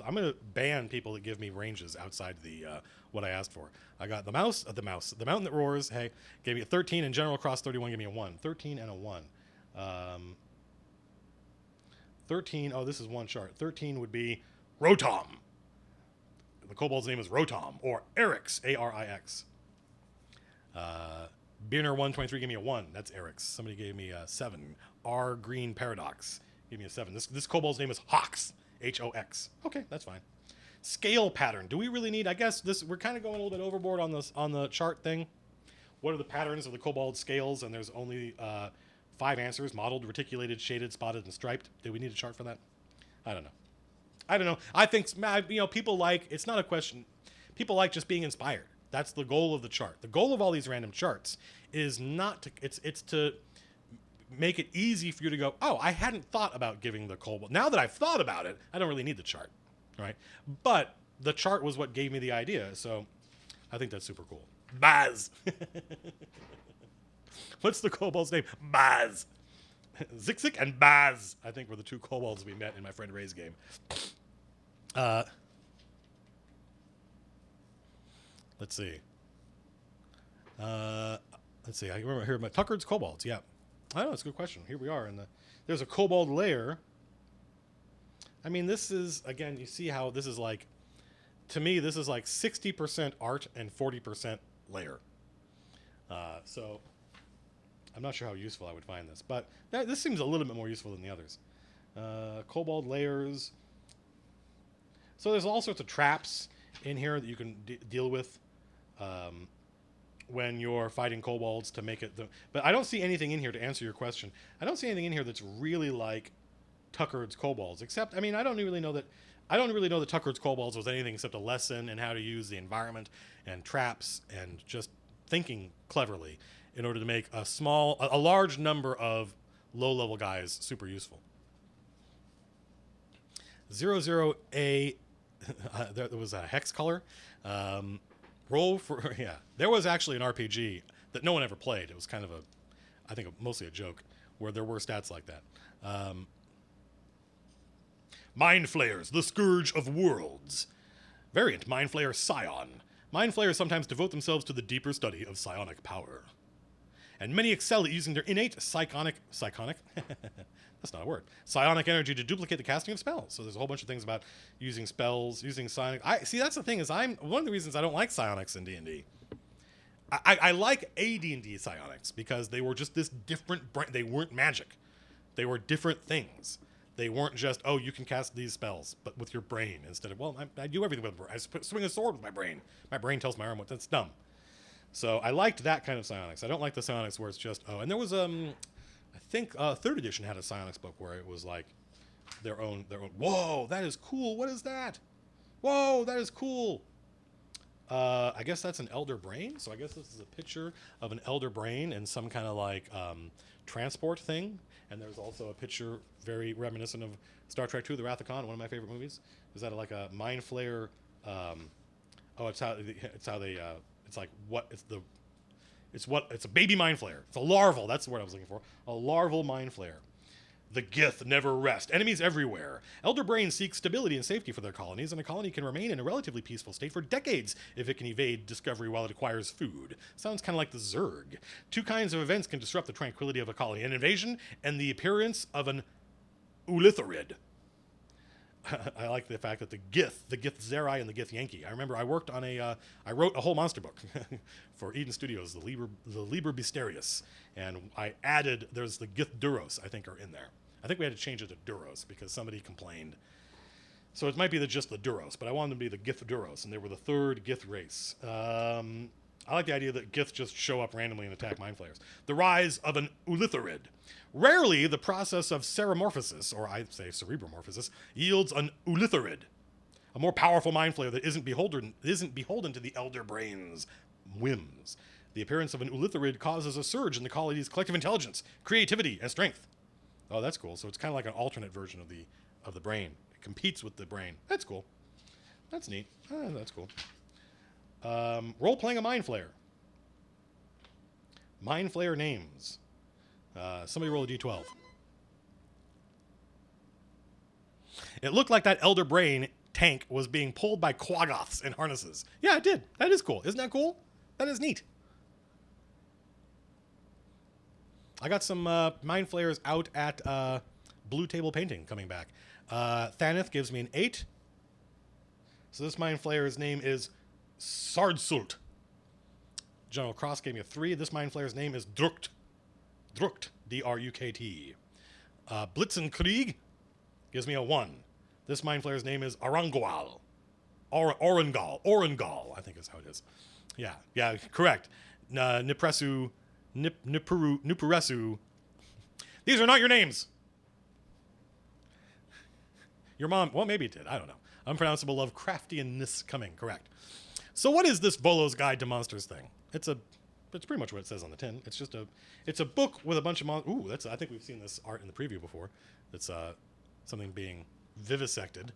I'm going to ban people that give me ranges outside the what I asked for. I got the mountain that roars. Hey, gave me a 13, and general cross 31 gave me a 1. 13 and a 1. 13, oh, this is one chart. 13 would be Rotom. The kobold's name is Rotom, or Arix, A-R-I-X. Bierner 123 gave me a 1. That's Arix. Somebody gave me a 7. R Green Paradox gave me a 7. This kobold's name is Hox, H-O-X. Okay, that's fine. Scale pattern. Do we really need, I guess we're kind of going a little bit overboard on the chart thing. What are the patterns of the kobold scales? And there's only 5 answers: mottled, reticulated, shaded, spotted, and striped. Do we need a chart for that? I don't know. I think, people like, it's not a question. People like just being inspired. That's the goal of the chart. The goal of all these random charts is not to, it's to make it easy for you to go, oh, I hadn't thought about giving the kobold. Now that I've thought about it, I don't really need the chart, right? But the chart was what gave me the idea, so I think that's super cool. Baz! What's the kobold's name? Baz! Zixik and Baz, I think, were the 2 kobolds we met in my friend Ray's game. Let's see. I remember here, Tuckered's kobolds, yeah. I don't know, it's a good question. Here we are there's a kobold lair. I mean, this is, again, you see how this is like, to me, this is like 60% art and 40% lair. So I'm not sure how useful I would find this, but this seems a little bit more useful than the others. Kobold layers. So there's all sorts of traps in here that you can deal with when you're fighting kobolds to make it. But I don't see anything in here to answer your question. I don't see anything in here that's really like Tuckered's kobolds, except, I mean, I don't really know that Tuckered's kobolds was anything except a lesson in how to use the environment and traps and just thinking cleverly in order to make a large number of low-level guys super useful. 00A, there was a hex color. Roll for, yeah. There was actually an RPG that no one ever played. It was kind of I think mostly a joke, where there were stats like that. Mind Flayers, the Scourge of Worlds. Variant, Mind Flayer Scion. Mind Flayers sometimes devote themselves to the deeper study of psionic power. And many excel at using their innate psionic? That's not a word. Psionic energy to duplicate the casting of spells. So there's a whole bunch of things about using spells, using psionic. See, that's the thing, is one of the reasons I don't like psionics in D&D. I like AD&D psionics because they were just this different, they weren't magic. They were different things. They weren't just, oh, you can cast these spells, but with your brain instead of, well, I do everything with my brain. I swing a sword with my brain. My brain tells my arm what, that's dumb. So I liked that kind of psionics. I don't like the psionics where it's just, oh, and there was, I think 3rd edition had a psionics book where it was like, their own. Whoa, that is cool. What is that? Whoa, that is cool. I guess that's an elder brain. So I guess this is a picture of an elder brain and some kind of like transport thing. And there's also a picture very reminiscent of Star Trek II: The Wrath of Khan, one of my favorite movies. Is that like a mind flayer? It's a baby mind flayer. It's a larval. That's the word I was looking for. A larval mind flayer. The Gith never rest. Enemies everywhere. Elder brains seek stability and safety for their colonies, and a colony can remain in a relatively peaceful state for decades if it can evade discovery while it acquires food. Sounds kind of like the Zerg. Two kinds of events can disrupt the tranquility of a colony: an invasion and the appearance of an Ulitharid. I like the fact that the Gith Zerai and the Gith Yankee. I remember I worked on I wrote a whole monster book for Eden Studios, the Liber Mysterious, and I added, there's the Gith Duros, I think, are in there. I think we had to change it to Duros because somebody complained. So it might be just the Duros, but I wanted them to be the Gith Duros, and they were the third Gith race. I like the idea that Gith just show up randomly and attack mind flayers. The rise of an Ulitharid. Rarely, the process of ceramorphosis, or I'd say cerebromorphosis, yields an Ulitharid, a more powerful mind flayer that isn't beholden to the elder brain's whims. The appearance of an Ulitharid causes a surge in the colony's collective intelligence, creativity, and strength. Oh, that's cool. So it's kind of like an alternate version of the brain. It competes with the brain. That's cool. That's neat. That's cool. Role-playing a mind flayer. Mind flayer names. Somebody roll a d12. It looked like that elder brain tank was being pulled by quaggoths in harnesses. Yeah, it did. That is cool. Isn't that cool? That is neat. I got some mind flayers out at Blue Table Painting coming back. Thaneth gives me an 8. So this mind flayer's name is Sardsult. General Cross gave me a 3. This mind flayer's name is Drukt. Drukt, D-R-U-K-T. Blitzenkrieg gives me a 1. This mind flayer's name is Arangual. Orangal, I think is how it is. Yeah, correct. Nipresu, Nupuresu. These are not your names. Your mom, well, maybe it did. I don't know. Unpronounceable Lovecraftianness coming, correct. So what is this Volo's Guide to Monsters thing? It's pretty much what it says on the tin. It's a book with a bunch of monsters. I think we've seen this art in the preview before. It's something being vivisected.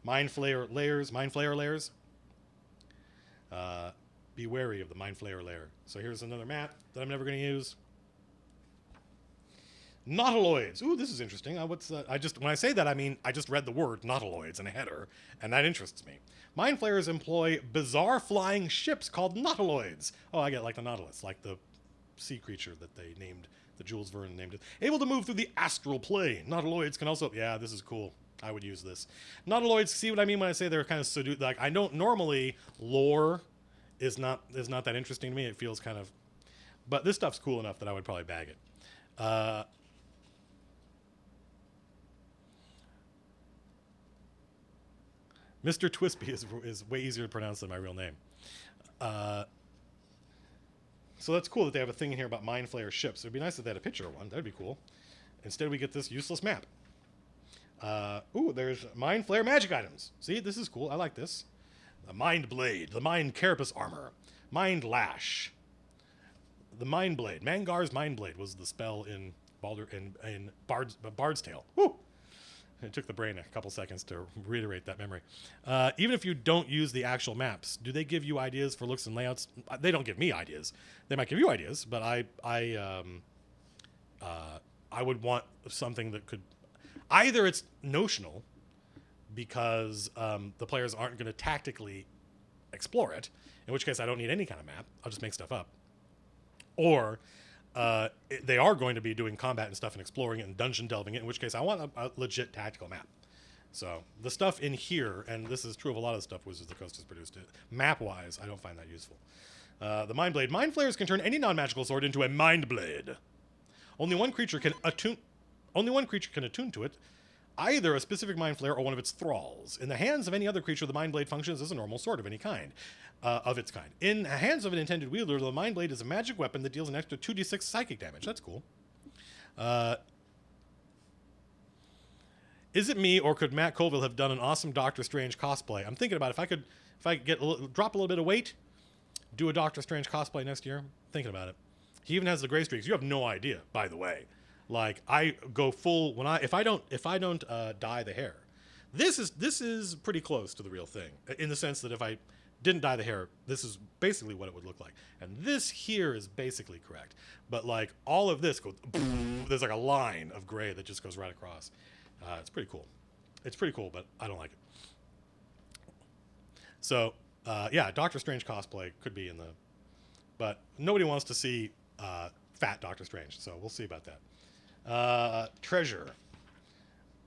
Mind flayer layers. Be wary of the mind flayer layer. So here's another map that I'm never going to use. Nautiloids. Ooh, this is interesting. When I say that, I mean, I just read the word nautiloids in a header, and that interests me. Mind flayers employ bizarre flying ships called nautiloids. Oh, I get like the Nautilus, like the sea creature that they named, that Jules Verne named it. Able to move through the astral plane. Nautiloids can also, yeah, this is cool. I would use this. Nautiloids, see what I mean when I say they're kind of seduced? Like, I don't normally, lore is not that interesting to me. It feels kind of, but this stuff's cool enough that I would probably bag it. Mr. Twisby is way easier to pronounce than my real name. So that's cool that they have a thing in here about mind flayer ships. It would be nice if they had a picture of one. That would be cool. Instead, we get this useless map. Ooh, there's mind flayer magic items. See, this is cool. I like this. The Mind Blade, the Mind Carapace Armor, Mind Lash, the Mind Blade. Mangar's Mind Blade was the spell in Bard's Tale. Woo! It took the brain a couple seconds to reiterate that memory. Even if you don't use the actual maps, do they give you ideas for looks and layouts? They don't give me ideas. They might give you ideas, but I would want something that could, either it's notional because the players aren't going to tactically explore it, in which case I don't need any kind of map. I'll just make stuff up. Or they are going to be doing combat and stuff and exploring it and dungeon delving it, in which case I want a legit tactical map. So the stuff in here, and this is true of a lot of stuff Wizards of the Coast has produced, map-wise, I don't find that useful. The Mind Blade. Mind Flayers can turn any non-magical sword into a Mind Blade. Only one creature can attune to it, either a specific Mind Flayer or one of its thralls. In the hands of any other creature, the Mind Blade functions as a normal sword of any kind. Of its kind. In the hands of an intended wielder, the Mind Blade is a magic weapon that deals an extra 2d6 psychic damage. That's cool. Is it me, or could Matt Colville have done an awesome Doctor Strange cosplay? I'm thinking about if I get drop a little bit of weight, do a Doctor Strange cosplay next year. Thinking about it. He even has the gray streaks. You have no idea, by the way. Like, I go full when if I don't dye the hair. This is pretty close to the real thing, in the sense that if I didn't dye the hair, this is basically what it would look like. And this here is basically correct. But like all of this goes, there's like a line of gray that just goes right across. It's pretty cool. It's pretty cool, but I don't like it. So yeah, Doctor Strange cosplay could be in the, but nobody wants to see fat Doctor Strange. So we'll see about that. Treasure.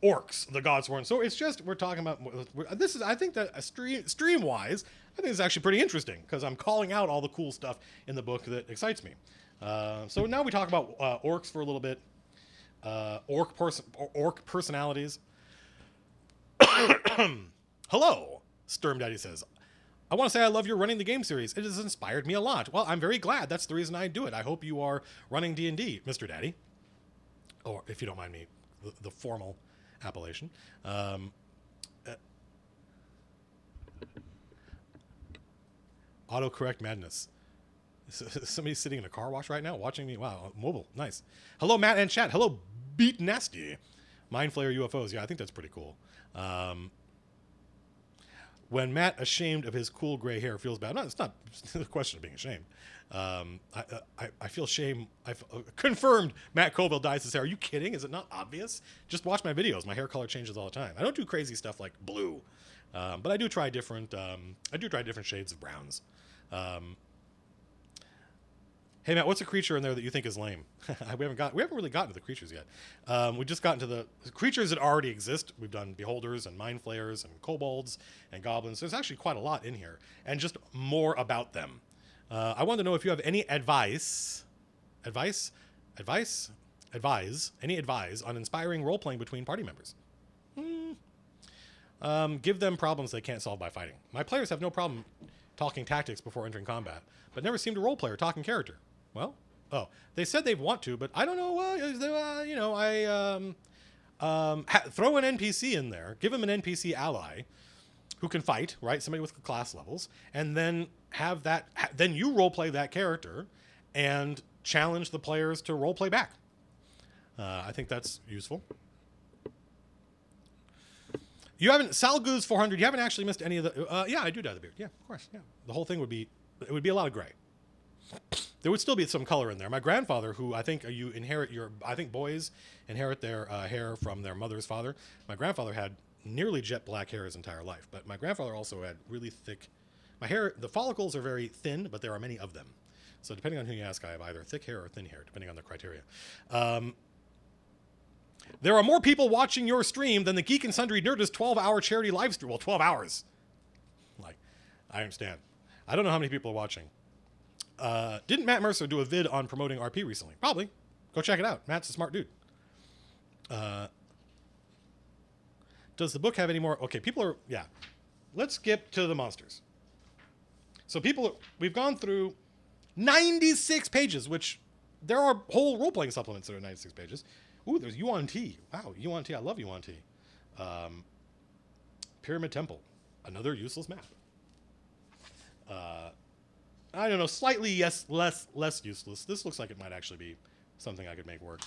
Orcs, the Godsworn. So it's just, we're talking about, this is, I think that stream wise, I think it's actually pretty interesting because I'm calling out all the cool stuff in the book that excites me. So now we talk about orcs for a little bit. Orc personalities. Hello, Sturm Daddy says, I want to say I love your Running the Game series. It has inspired me a lot. Well, I'm very glad. That's the reason I do it. I hope you are running D&D, Mr. Daddy. Or if you don't mind me, the formal appellation. Autocorrect madness. Somebody's sitting in a car wash right now watching me. Wow, mobile. Nice. Hello, Matt and chat. Hello, Beat Nasty. Mind Flayer UFOs. Yeah, I think that's pretty cool. When Matt, ashamed of his cool gray hair, feels bad. No, it's not the question of being ashamed. I feel shame. I've confirmed Matt Colville dyes his hair. Are you kidding? Is it not obvious? Just watch my videos. My hair color changes all the time. I don't do crazy stuff like blue, but I do try different. I do try different shades of browns. Hey Matt, what's a creature in there that you think is lame? we haven't really gotten to the creatures yet. We just gotten to the creatures that already exist. We've done beholders and mind flayers and kobolds and goblins. There's actually quite a lot in here, and just more about them. I want to know if you have any advice on inspiring role playing between party members. Give them problems they can't solve by fighting. My players have no problem talking tactics before entering combat, but never seem to role play or talk in character. Well, they said they want to, but I don't know. Throw an NPC in there, give them an NPC ally who can fight, right? Somebody with class levels, and then have that. Then you role play that character, and challenge the players to role play back. I think that's useful. You haven't Salgoose 400. You haven't actually missed any of the. Yeah, I do dye the beard. Yeah, of course. Yeah, the whole thing would be. It would be a lot of gray. There would still be some color in there. My grandfather, who I think you inherit I think boys inherit their hair from their mother's father. My grandfather had nearly jet black hair his entire life, but my grandfather also had really thick. My hair, the follicles are very thin, but there are many of them. So depending on who you ask, I have either thick hair or thin hair, depending on the criteria. There are more people watching your stream than the Geek and Sundry Nerdist 12-hour charity live stream. Well, 12 hours. Like, I understand. I don't know how many people are watching. Didn't Matt Mercer do a vid on promoting RP recently? Probably. Go check it out. Matt's a smart dude. Does the book have any more? Okay, people are, yeah. Let's skip to the monsters. So we've gone through 96 pages, which there are whole role-playing supplements that are 96 pages. Ooh, there's Yuan Ti. Wow, Yuan Ti. I love Yuan Ti. Pyramid Temple. Another useless map. I don't know, slightly less useless. This looks like it might actually be something I could make work.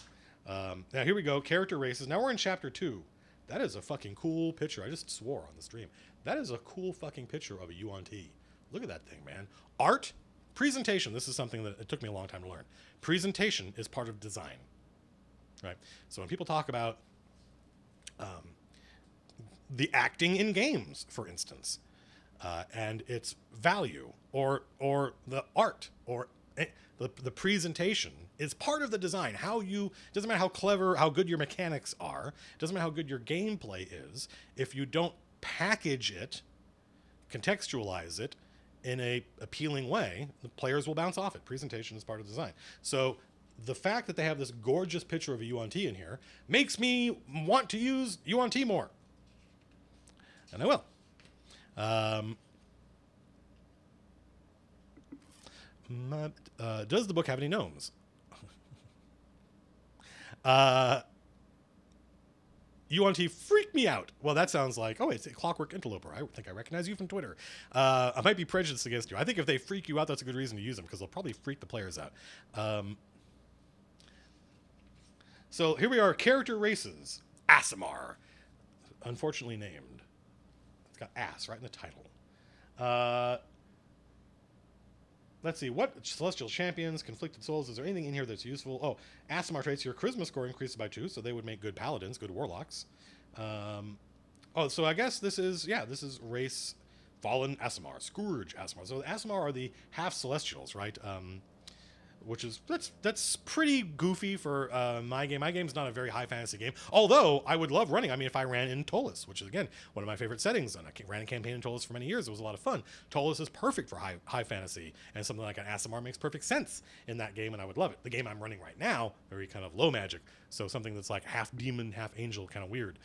Now here we go, character races. Now we're in chapter 2. That is a fucking cool picture. I just swore on the stream. That is a cool fucking picture of a Yuan Ti. Look at that thing, man. Art, presentation. This is something that it took me a long time to learn. Presentation is part of design, right? So when people talk about the acting in games, for instance, and its value, or the art, or the presentation is part of the design. Doesn't matter how clever, how good your mechanics are, doesn't matter how good your gameplay is, if you don't package it, contextualize it in a appealing way, the players will bounce off it. Presentation is part of design. So the fact that they have this gorgeous picture of a Yuan Ti in here makes me want to use Yuan Ti more. And I will. Does the book have any gnomes? UNT freaked me out. Well, that sounds like, oh, it's a Clockwork Interloper. I think I recognize you from Twitter. I might be prejudiced against you. I think if they freak you out, that's a good reason to use them because they'll probably freak the players out. So here we are, character races. Aasimar, unfortunately named. It's got ass right in the title. Let's see, what celestial champions, conflicted souls, is there anything in here that's useful? Oh, Aasimar traits, your charisma score increases by 2, so they would make good paladins, good warlocks. Oh, so I guess this is race fallen Aasimar, Scourge Aasimar. So the Aasimar are the half celestials, right? Which is, that's pretty goofy for my game. My game's not a very high fantasy game, although I would love running. I mean, if I ran in Tolis, which is, again, one of my favorite settings, and I ran a campaign in Tolis for many years, it was a lot of fun. Tolis is perfect for high fantasy, and something like an Aasimar makes perfect sense in that game, and I would love it. The game I'm running right now, very kind of low magic, so something that's like half demon, half angel, kind of weird.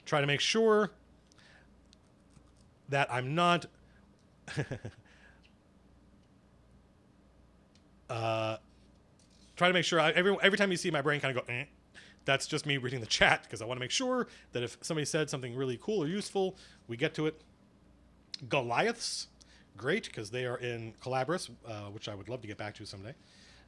Try to make sure that I'm not... try to make sure every time you see my brain kind of go, that's just me reading the chat because I want to make sure that if somebody said something really cool or useful, we get to it. Goliaths, great, because they are in Calabris, which I would love to get back to someday.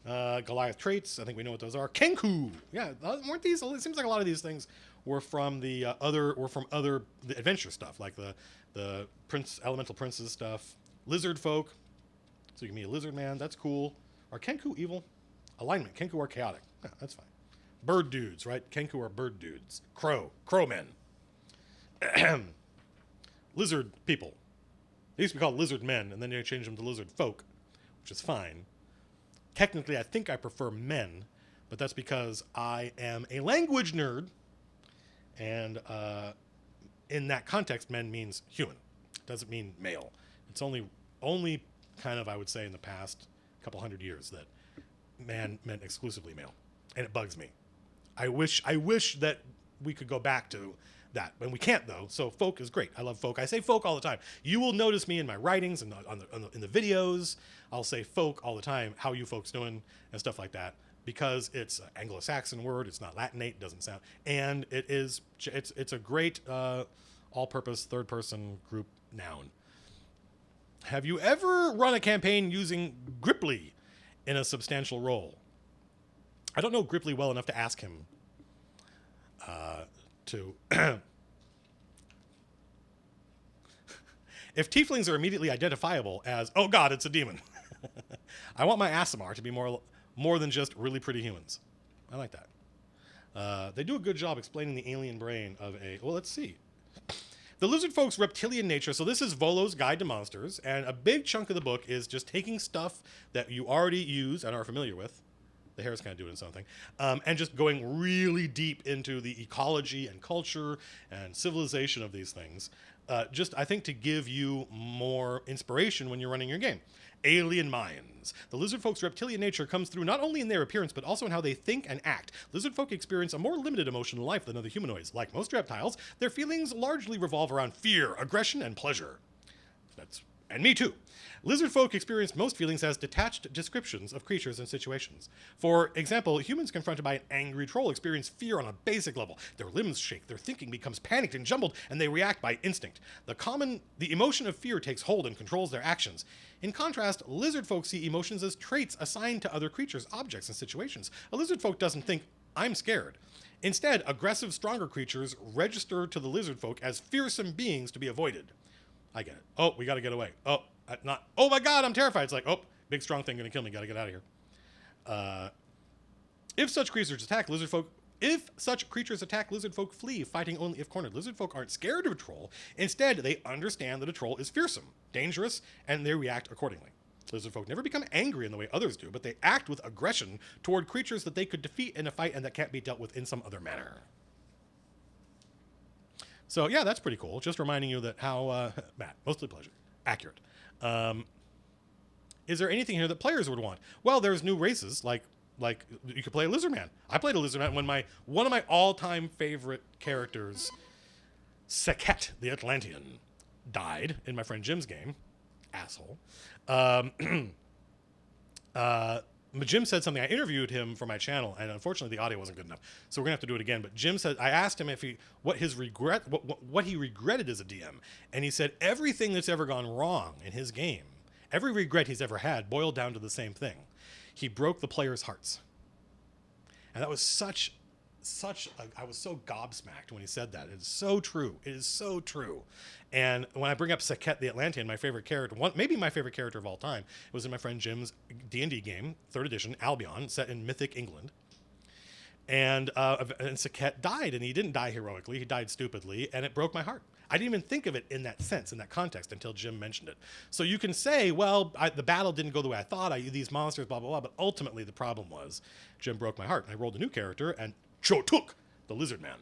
Goliath traits, I think we know what those are. Kenku, yeah, weren't these? It seems like a lot of these things were from the the adventure stuff, like the elemental princes stuff. Lizard folk, so you can be a lizard man. That's cool. Are Kenku evil? Alignment. Kenku are chaotic. Yeah, that's fine. Bird dudes, right? Kenku are bird dudes. Crow men. Lizard people. They used to be called lizard men, and then they changed them to lizard folk, which is fine. Technically, I think I prefer men, but that's because I am a language nerd, and in that context, men means human. It doesn't mean male. It's only kind of, I would say, in the past couple hundred years that man meant exclusively male, and it bugs me. I wish that we could go back to that, and we can't though. So folk is great. I love folk. I say folk all the time. You will notice me in my writings and in the videos. I'll say folk all the time. How you folks doing and stuff like that, because it's an Anglo-Saxon word. It's not Latinate. It doesn't sound, and it's a great all-purpose third-person group noun. Have you ever run a campaign using Gripply in a substantial role? I don't know Gripply well enough to ask him to... If tieflings are immediately identifiable as, oh god, it's a demon. I want my Aasimar to be more than just really pretty humans. I like that. They do a good job explaining the alien brain of a... Well, let's see. The lizard folk's reptilian nature. So this is Volo's Guide to Monsters, and a big chunk of the book is just taking stuff that you already use and are familiar with. The hair's kind of doing something. And just going really deep into the ecology and culture and civilization of these things. Just, I think, to give you more inspiration when you're running your game. Alien minds. The lizard folk's reptilian nature comes through not only in their appearance, but also in how they think and act. Lizard folk experience a more limited emotional life than other humanoids. Like most reptiles, their feelings largely revolve around fear, aggression, and pleasure. And me too. Lizard folk experience most feelings as detached descriptions of creatures and situations. For example, humans confronted by an angry troll experience fear on a basic level. Their limbs shake, their thinking becomes panicked and jumbled, and they react by instinct. The emotion of fear takes hold and controls their actions. In contrast, lizard folk see emotions as traits assigned to other creatures, objects, and situations. A lizard folk doesn't think, I'm scared. Instead, aggressive, stronger creatures register to the lizard folk as fearsome beings to be avoided. I get it. Oh, we got to get away. Oh, oh my God, I'm terrified. It's like, oh, big strong thing going to kill me. Got to get out of here. If such creatures attack lizard folk flee, fighting only if cornered. Lizard folk aren't scared of a troll. Instead, they understand that a troll is fearsome, dangerous, and they react accordingly. Lizard folk never become angry in the way others do, but they act with aggression toward creatures that they could defeat in a fight and that can't be dealt with in some other manner. So yeah, that's pretty cool. Just reminding you that how, Matt, mostly pleasure. Accurate. Is there anything here that players would want? Well, there's new races, like you could play a lizard man. I played a lizard man when one of my all-time favorite characters, Seket the Atlantean, died in my friend Jim's game. Asshole. Jim said something. I interviewed him for my channel, and unfortunately, the audio wasn't good enough. So we're gonna have to do it again. But Jim said, I asked him if what he regretted as a DM, and he said everything that's ever gone wrong in his game, every regret he's ever had, boiled down to the same thing: he broke the players' hearts. And that was I was so gobsmacked when he said that. It's so true. It is so true. And when I bring up Saket the Atlantean, my favorite character, maybe my favorite character of all time, it was in my friend Jim's D&D game, 3rd edition, Albion, set in mythic England. And Saket died, and he didn't die heroically. He died stupidly, and it broke my heart. I didn't even think of it in that sense, in that context, until Jim mentioned it. So you can say, well, the battle didn't go the way I thought. These monsters, blah, blah, blah. But ultimately, the problem was Jim broke my heart. And I rolled a new character, and Chotuk, the Lizard Man.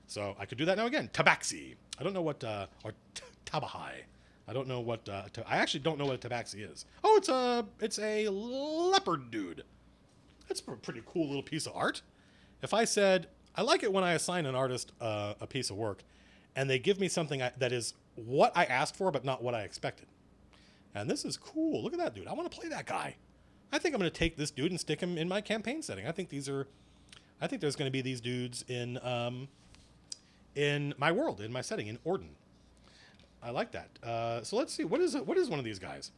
So I could do that now again. Tabaxi. I don't know what, or Tabahai. I don't know what, I actually don't know what a Tabaxi is. Oh, it's a leopard dude. That's a pretty cool little piece of art. If I said, I like it when I assign an artist a piece of work and they give me something that is what I asked for, but not what I expected. And this is cool. Look at that dude. I want to play that guy. I think I'm going to take this dude and stick him in my campaign setting. I think there's going to be these dudes in my world, in my setting, in Orden. I like that. So let's see. What is one of these guys?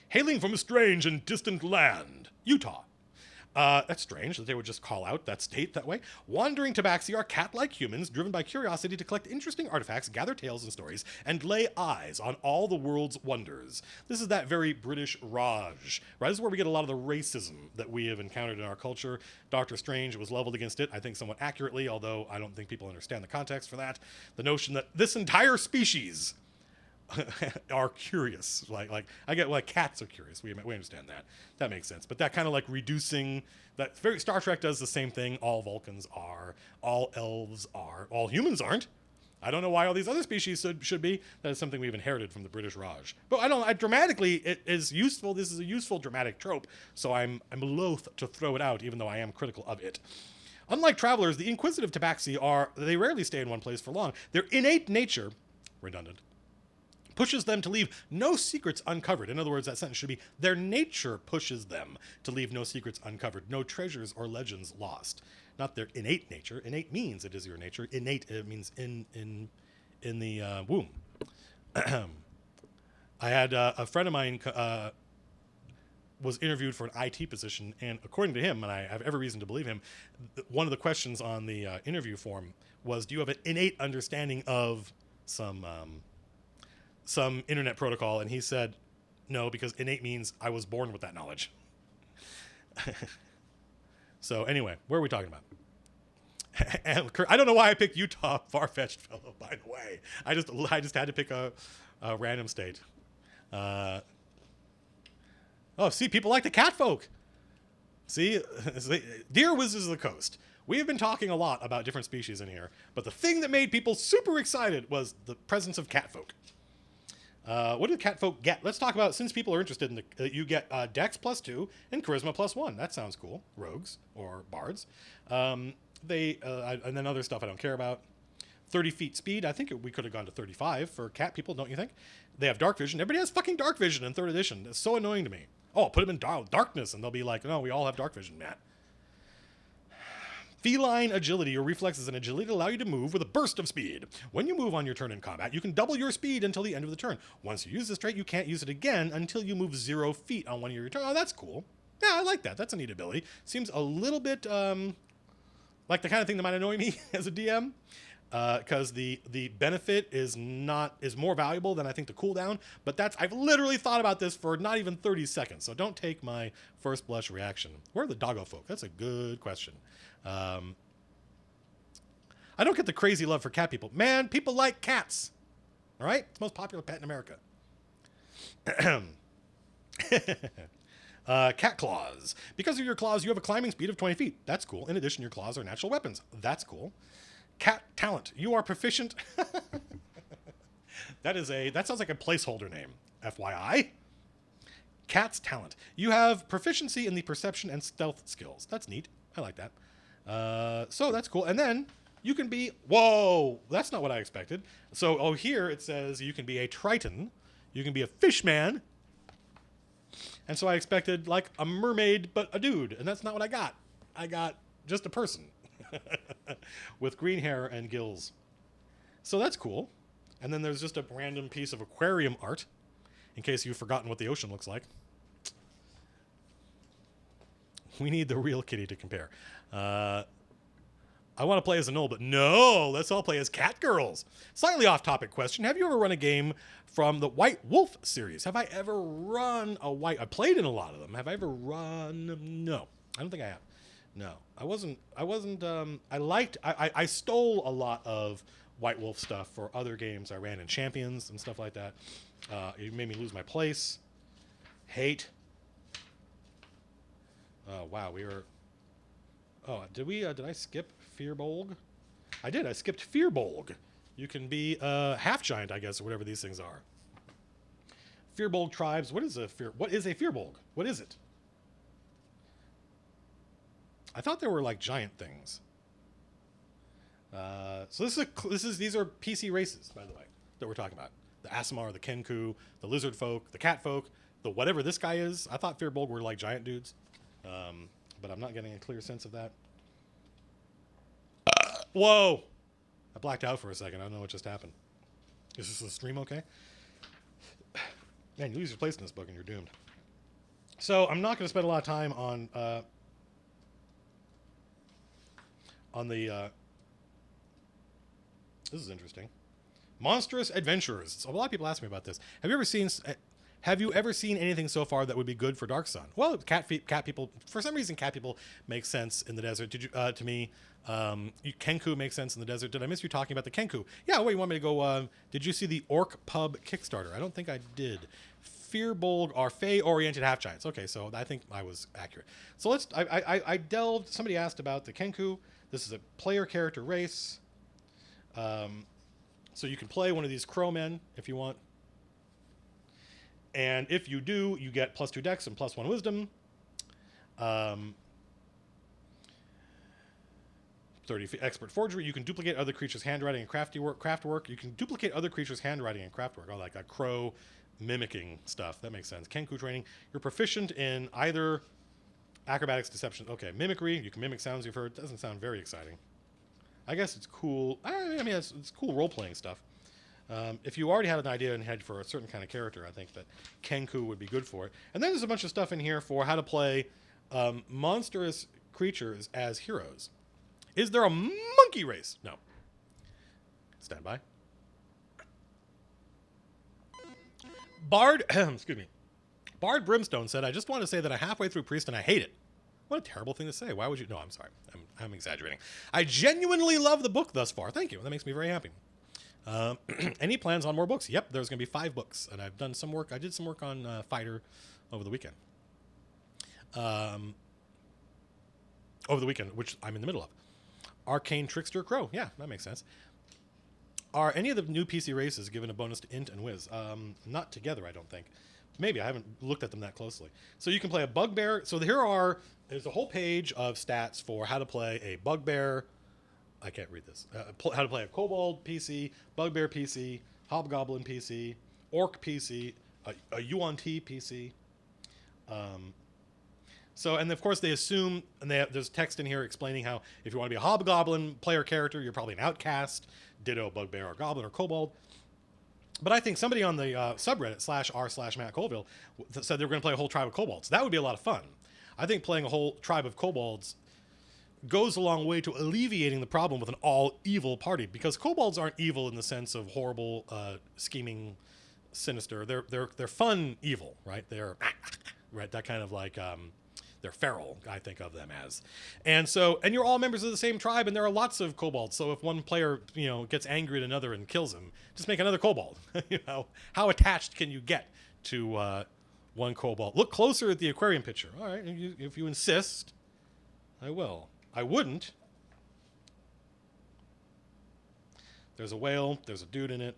Hailing from a strange and distant land, Utah. That's strange that they would just call out that state that way. Wandering Tabaxi are cat-like humans driven by curiosity to collect interesting artifacts, gather tales and stories, and lay eyes on all the world's wonders. This is that very British Raj, right? This is where we get a lot of the racism that we have encountered in our culture. Doctor Strange was leveled against it, I think somewhat accurately, although I don't think people understand the context for that. The notion that this entire species are curious, like I get, like, cats are curious. We understand that makes sense. But that kind of like reducing that, very Star Trek does the same thing. All Vulcans are, all elves are, all humans aren't. I don't know why all these other species should be. That is something we've inherited from the British Raj. But dramatically, it is useful. This is a useful dramatic trope. So I'm loath to throw it out, even though I am critical of it. Unlike travelers, the inquisitive Tabaxi they rarely stay in one place for long. Their innate nature, redundant, pushes them to leave no secrets uncovered. In other words, that sentence should be, their nature pushes them to leave no secrets uncovered, no treasures or legends lost. Not their innate nature. Innate means it is your nature. Innate, it means in the womb. I had a friend of mine was interviewed for an IT position, and according to him, and I have every reason to believe him, one of the questions on the interview form was, do you have an innate understanding of some internet protocol? And he said, no, because innate means I was born with that knowledge. So anyway, where are we talking about? And I don't know why I picked Utah, far-fetched fellow, by the way. I just had to pick a random state. See, people like the cat folk. See, dear Wizards of the Coast, we have been talking a lot about different species in here, but the thing that made people super excited was the presence of cat folk. What do cat folk get? Let's talk about, since people are interested in you get Dex +2 and Charisma +1. That sounds cool. Rogues or bards. And then other stuff I don't care about. 30 feet speed. I think we could have gone to 35 for cat people, don't you think? They have dark vision. Everybody has fucking dark vision in 3rd edition. It's so annoying to me. Oh, I'll put them in darkness, and they'll be like, no, we all have dark vision, Matt. Feline agility or reflexes and agility allow you to move with a burst of speed. When you move on your turn in combat, you can double your speed until the end of the turn. Once you use this trait, you can't use it again until you move 0 feet on one of your turns. Oh, that's cool. Yeah, I like that. That's a neat ability. Seems a little bit like the kind of thing that might annoy me as a DM, because the benefit is more valuable than I think the cooldown. But I've literally thought about this for not even 30 seconds. So don't take my first blush reaction. Where are the doggo folk? That's a good question. I don't get the crazy love for cat people. Man, people like cats. All right? It's the most popular pet in America. Cat claws. Because of your claws, you have a climbing speed of 20 feet. That's cool. In addition, your claws are natural weapons. That's cool. Cat talent. You are proficient. That sounds like a placeholder name. FYI. Cat's talent. You have proficiency in the perception and stealth skills. That's neat. I like that. So that's cool. And then you can be, whoa, that's not what I expected. So, here it says you can be a Triton. You can be a Fishman. And so I expected like a mermaid, but a dude. And that's not what I got. I got just a person with green hair and gills. So that's cool. And then there's just a random piece of aquarium art, in case you've forgotten what the ocean looks like. We need the real kitty to compare. I want to play as a Knoll, but no, let's all play as cat girls. Slightly off-topic question. Have you ever run a game from the White Wolf series? Have I ever run a white... I played in a lot of them. Have I ever run... No. I don't think I have. No. I stole a lot of White Wolf stuff for other games I ran in Champions and stuff like that. It made me lose my place. Hate. Oh, wow, we were... Oh, did I skip Fearbolg? I did. I skipped Fearbolg. You can be a half giant, I guess, or whatever these things are. Fearbolg tribes. What is a Fearbolg? What is it? I thought there were like giant things. So these are PC races, by the way, that we're talking about. The Aasimar, the Kenku, the lizard folk, the cat folk, the whatever this guy is. I thought Fearbolg were like giant dudes. But I'm not getting a clear sense of that. Whoa! I blacked out for a second. I don't know what just happened. Is this the stream okay? Man, you lose your place in this book and you're doomed. So I'm not going to spend a lot of time on the... this is interesting. Monstrous Adventurers. So a lot of people ask me about this. Have you ever seen anything so far that would be good for Dark Sun? Well, cat people. For some reason, cat people make sense in the desert. Did you? To me, Kenku makes sense in the desert. Did I miss you talking about the Kenku? Yeah. Wait, you want me to go? Did you see the Orc Pub Kickstarter? I don't think I did. Fearbolg are Fey-oriented half giants. Okay, so I think I was accurate. So let's. I delved. Somebody asked about the Kenku. This is a player character race. So you can play one of these crowmen if you want. And if you do, you get +2 dex and +1 wisdom. 30 expert forgery. You can duplicate other creatures' handwriting and craft work. You can duplicate other creatures' handwriting and craft work. Oh, like a crow mimicking stuff. That makes sense. Kenku training. You're proficient in either acrobatics, deception. Okay, mimicry. You can mimic sounds you've heard. Doesn't sound very exciting. I guess it's cool. I mean, it's cool role-playing stuff. If you already had an idea in head for a certain kind of character, I think that Kenku would be good for it. And then there's a bunch of stuff in here for how to play monstrous creatures as heroes. Is there a monkey race? No. Stand by. Bard, excuse me. Bard Brimstone said, I just want to say that I'm halfway through Priest and I hate it. What a terrible thing to say. Why would you? No, I'm sorry. I'm exaggerating. I genuinely love the book thus far. Thank you. That makes me very happy. Any plans on more books? Yep, there's going to be 5 books, and I've done some work. I did some work on Fighter over the weekend. Which I'm in the middle of. Arcane Trickster Crow. Yeah, that makes sense. Are any of the new PC races given a bonus to Int and Wiz? Not together, I don't think. Maybe. I haven't looked at them that closely. So you can play a Bugbear. So there's a whole page of stats for how to play a Bugbear. I can't read this. How to play a Kobold PC, Bugbear PC, Hobgoblin PC, Orc PC, a Yuan Ti PC. So, and of course they assume, and there's text in here explaining how if you want to be a Hobgoblin player character, you're probably an outcast, ditto Bugbear or Goblin or Kobold. But I think somebody on the subreddit /r/Matt Colville said they were going to play a whole tribe of kobolds. That would be a lot of fun. I think playing a whole tribe of kobolds goes a long way to alleviating the problem with an all-evil party, because kobolds aren't evil in the sense of horrible, scheming, sinister. They're fun evil, right? They're right, that kind of like they're feral, I think of them as. And you're all members of the same tribe, and there are lots of kobolds. So if one player, gets angry at another and kills him, just make another kobold. How attached can you get to one kobold? Look closer at the aquarium picture. All right, if you insist, I will. I wouldn't. There's a whale. There's a dude in it.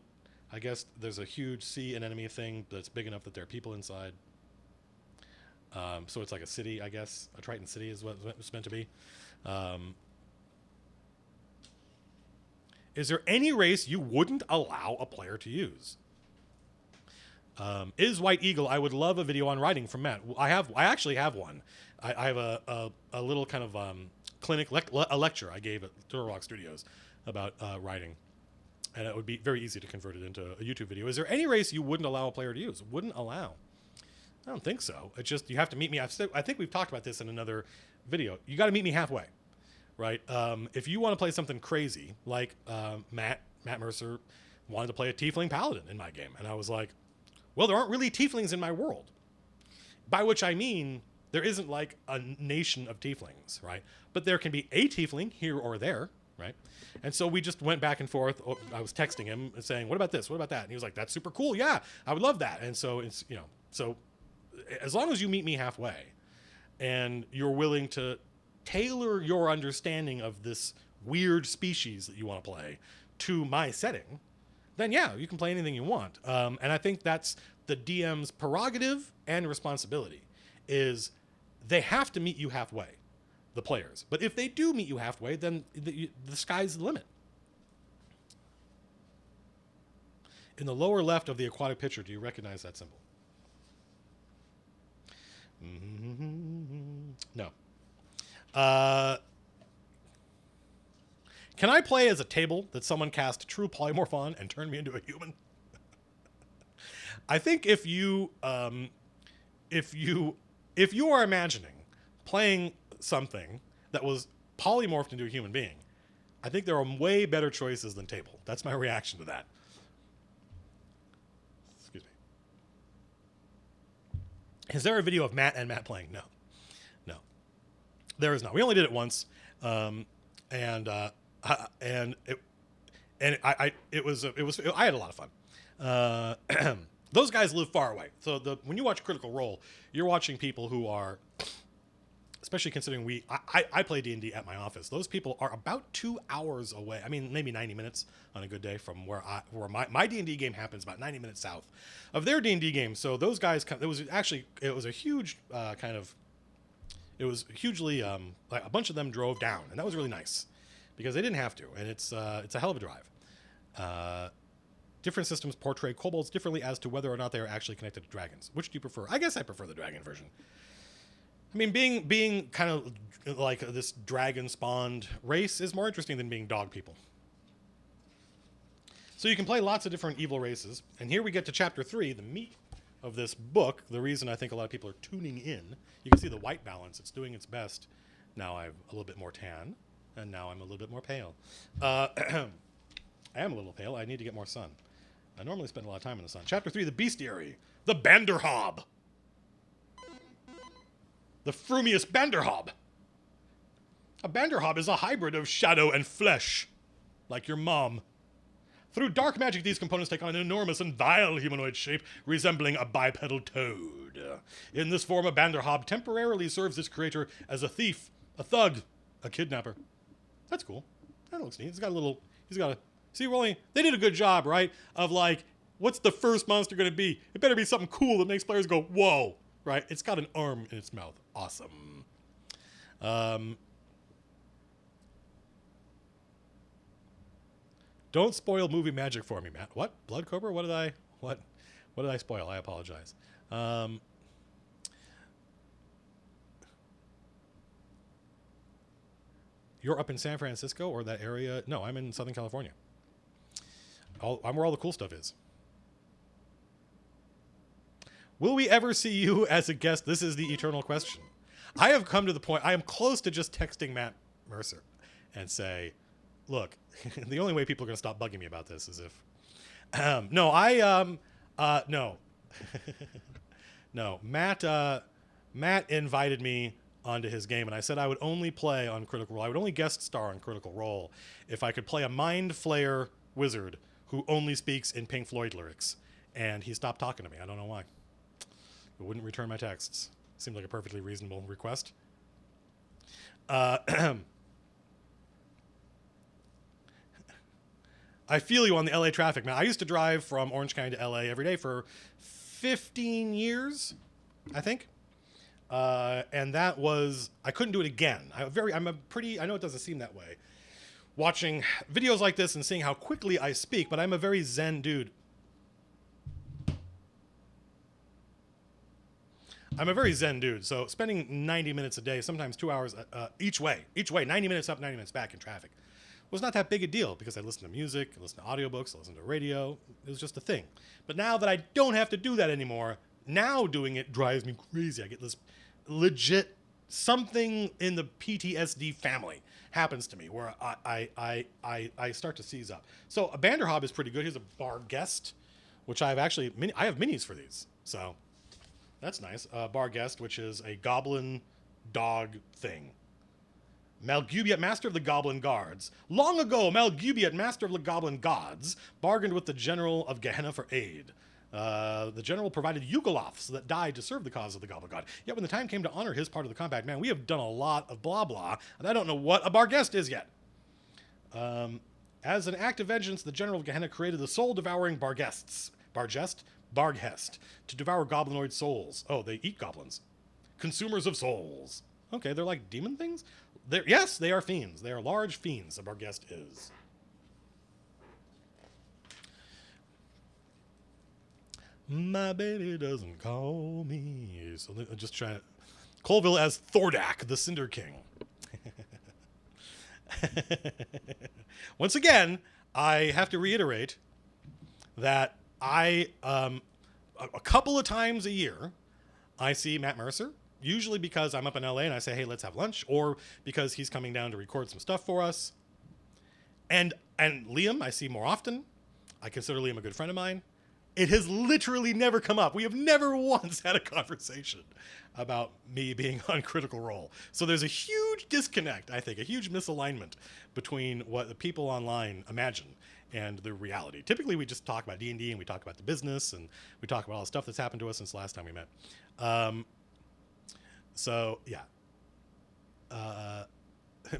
I guess there's a huge sea anemone thing that's big enough that there are people inside. So it's like a city, I guess. A Triton city is what it's meant to be. Is there any race you wouldn't allow a player to use? Is White Eagle? I would love a video on writing from Matt. I actually have one. I have a little kind of clinic, a lecture I gave at Turtle Rock Studios about writing. And it would be very easy to convert it into a YouTube video. Is there any race you wouldn't allow a player to use? Wouldn't allow? I don't think so. It's just you have to meet me. I think we've talked about this in another video. You got to meet me halfway, right? If you want to play something crazy, like Matt Mercer wanted to play a Tiefling Paladin in my game. And I was like, well, there aren't really Tieflings in my world. By which I mean there isn't like a nation of Tieflings, right? But there can be a Tiefling here or there, right? And so we just went back and forth. I was texting him and saying, what about this? What about that? And he was like, that's super cool. Yeah, I would love that. And so it's, so as long as you meet me halfway and you're willing to tailor your understanding of this weird species that you want to play to my setting, then yeah, you can play anything you want. And I think that's the DM's prerogative and responsibility is they have to meet you halfway, the players. But if they do meet you halfway, then the sky's the limit. In the lower left of the aquatic picture, do you recognize that symbol? No. Can I play as a table that someone cast True Polymorph on and turn me into a human? I think if you are imagining playing something that was polymorphed into a human being, I think there are way better choices than table. That's my reaction to that. Excuse me. Is there a video of Matt and Matt playing? No. No. There is not. We only did it once. I had a lot of fun. Those guys live far away. So when you watch Critical Role, you're watching people who are, especially considering I play D&D at my office. Those people are about 2 hours away. I mean, maybe 90 minutes on a good day from where my D&D game happens, about 90 minutes south of their D&D game. So those guys, it was a huge it was hugely, like a bunch of them drove down, and that was really nice because they didn't have to. And it's a hell of a drive. Different systems portray kobolds differently as to whether or not they are actually connected to dragons. Which do you prefer? I guess I prefer the dragon version. I mean, being kind of like this dragon-spawned race is more interesting than being dog people. So you can play lots of different evil races. And here we get to Chapter 3, the meat of this book. The reason I think a lot of people are tuning in. You can see the white balance. It's doing its best. Now I'm a little bit more tan. And now I'm a little bit more pale. I am a little pale. I need to get more sun. I normally spend a lot of time in the sun. Chapter 3, the bestiary. The Banderhob. The frumious Banderhob. A Banderhob is a hybrid of shadow and flesh. Like your mom. Through dark magic, these components take on an enormous and vile humanoid shape, resembling a bipedal toad. In this form, a Banderhob temporarily serves its creator as a thief, a thug, a kidnapper. That's cool. That looks neat. See, they did a good job, right? Of like, what's the first monster going to be? It better be something cool that makes players go, whoa, right? It's got an arm in its mouth. Awesome. Don't spoil movie magic for me, Matt. What? Blood Cobra? What did I spoil? I apologize. You're up in San Francisco or that area? No, I'm in Southern California. I'm where all the cool stuff is. Will we ever see you as a guest? This is the eternal question. I have come to the point, I am close to just texting Matt Mercer and say, look, the only way people are going to stop bugging me about this is if... no. No. Matt invited me onto his game, and I said I would only play on Critical Role. I would only guest star on Critical Role if I could play a Mind Flayer wizard who only speaks in Pink Floyd lyrics. And he stopped talking to me. I don't know why. He wouldn't return my texts. Seemed like a perfectly reasonable request. I feel you on the LA traffic, man. I used to drive from Orange County to LA every day for 15 years, I think. And that was, I couldn't do it again. I know it doesn't seem that way. Watching videos like this and seeing how quickly I speak, but I'm a very zen dude. I'm a very zen dude, so spending 90 minutes a day, sometimes 2 hours each way, 90 minutes up, 90 minutes back in traffic, was not that big a deal because I listened to music, I listened to audiobooks, I listened to radio. It was just a thing. But now that I don't have to do that anymore, now doing it drives me crazy. I get this legit something in the PTSD family happens to me where I start to seize up. So a Banderhob is pretty good. Here's a Bar Guest, which I have minis for these. So that's nice. Bar Guest, which is a goblin dog thing. Malgubiat, master of the Goblin Guards. Long ago, Malgubiat, master of the Goblin Gods, bargained with the general of Gehenna for aid. The general provided Yugoloths that died to serve the cause of the Goblin God. Yet when the time came to honor his part of the combat, man, we have done a lot of blah blah, and I don't know what a Barghest is yet. As an act of vengeance, the general of Gehenna created the soul-devouring Barghest, to devour goblinoid souls. Oh, they eat goblins. Consumers of souls. Okay, they're like demon things? Yes, they are fiends. They are large fiends, a Barghest is. My baby doesn't call me. So I'm just trying to... Colville as Thordak, the Cinder King. Once again, I have to reiterate that a couple of times a year, I see Matt Mercer, usually because I'm up in LA and I say, hey, let's have lunch, or because he's coming down to record some stuff for us. And Liam, I see more often. I consider Liam a good friend of mine. It has literally never come up. We have never once had a conversation about me being on Critical Role. So there's a huge disconnect, I think, a huge misalignment between what the people online imagine and the reality. Typically, we just talk about D&D and we talk about the business and we talk about all the stuff that's happened to us since the last time we met. So, yeah.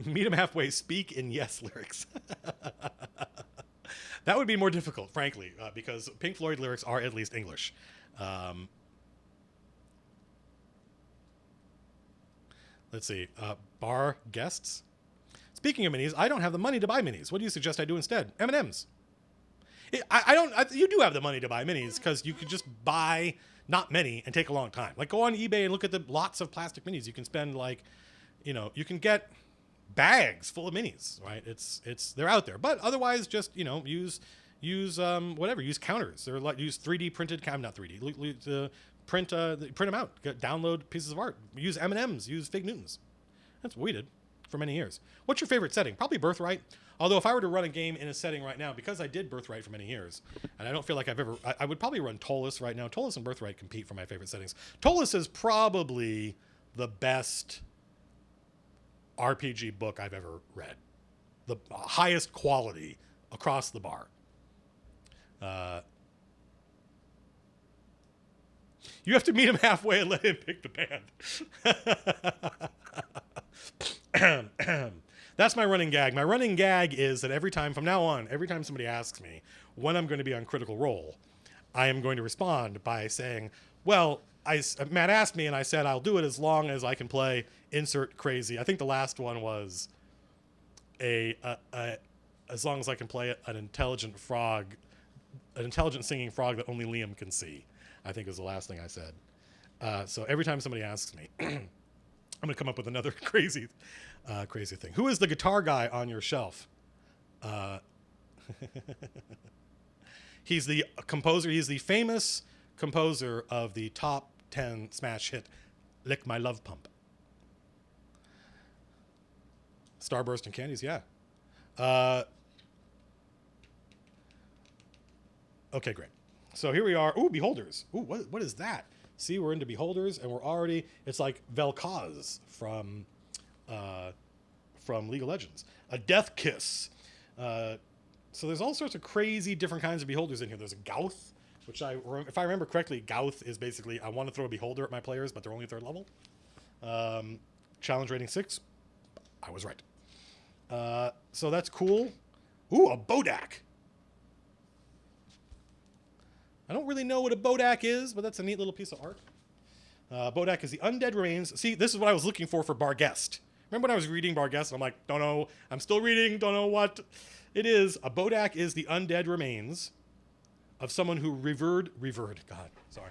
Meet him halfway, speak in yes lyrics. That would be more difficult, frankly, because Pink Floyd lyrics are at least English. Let's see. Bar guests. Speaking of minis, I don't have the money to buy minis. What do you suggest I do instead? M&Ms. You do have the money to buy minis because you could just buy not many and take a long time. Like go on eBay and look at the lots of plastic minis. You can spend you can get bags full of minis, right? They're out there, but otherwise just, use whatever, use counters. They're like, use 3D printed, not 3D, print them out, download pieces of art, use M&Ms, use Fig Newtons. That's what we did for many years. What's your favorite setting? Probably Birthright. Although if I were to run a game in a setting right now, because I did Birthright for many years, and I don't feel like I would probably run Tolus right now. Tolus and Birthright compete for my favorite settings. Tolus is probably the best RPG book I've ever read. The highest quality across the bar. You have to meet him halfway and let him pick the band. That's my running gag. My running gag is that every time somebody asks me when I'm going to be on Critical Role, I am going to respond by saying, well, Matt asked me and I said I'll do it as long as I can play insert crazy. I think the last one was as long as I can play an intelligent singing frog that only Liam can see, I think is the last thing I said. So every time somebody asks me, I'm going to come up with another crazy thing. Who is the guitar guy on your shelf? He's the composer. He's the famous composer of the top 10 smash hit, Lick My Love Pump. Starburst and Candies, yeah. Okay, great. So here we are. Ooh, Beholders. Ooh, what is that? See, we're into Beholders, and it's like Vel'Koz from League of Legends. A Death Kiss. So there's all sorts of crazy different kinds of Beholders in here. There's a Gauth, which if I remember correctly, Gauth is basically, I want to throw a Beholder at my players, but they're only 3rd level. Challenge rating 6. I was right. So that's cool. Ooh, a Bodak. I don't really know what a Bodak is, but that's a neat little piece of art. Bodak is the undead remains. See, this is what I was looking for Barghest. Remember when I was reading Barghest? I'm like, don't know. I'm still reading. Don't know what it is. A Bodak is the undead remains of someone who revered. God, sorry.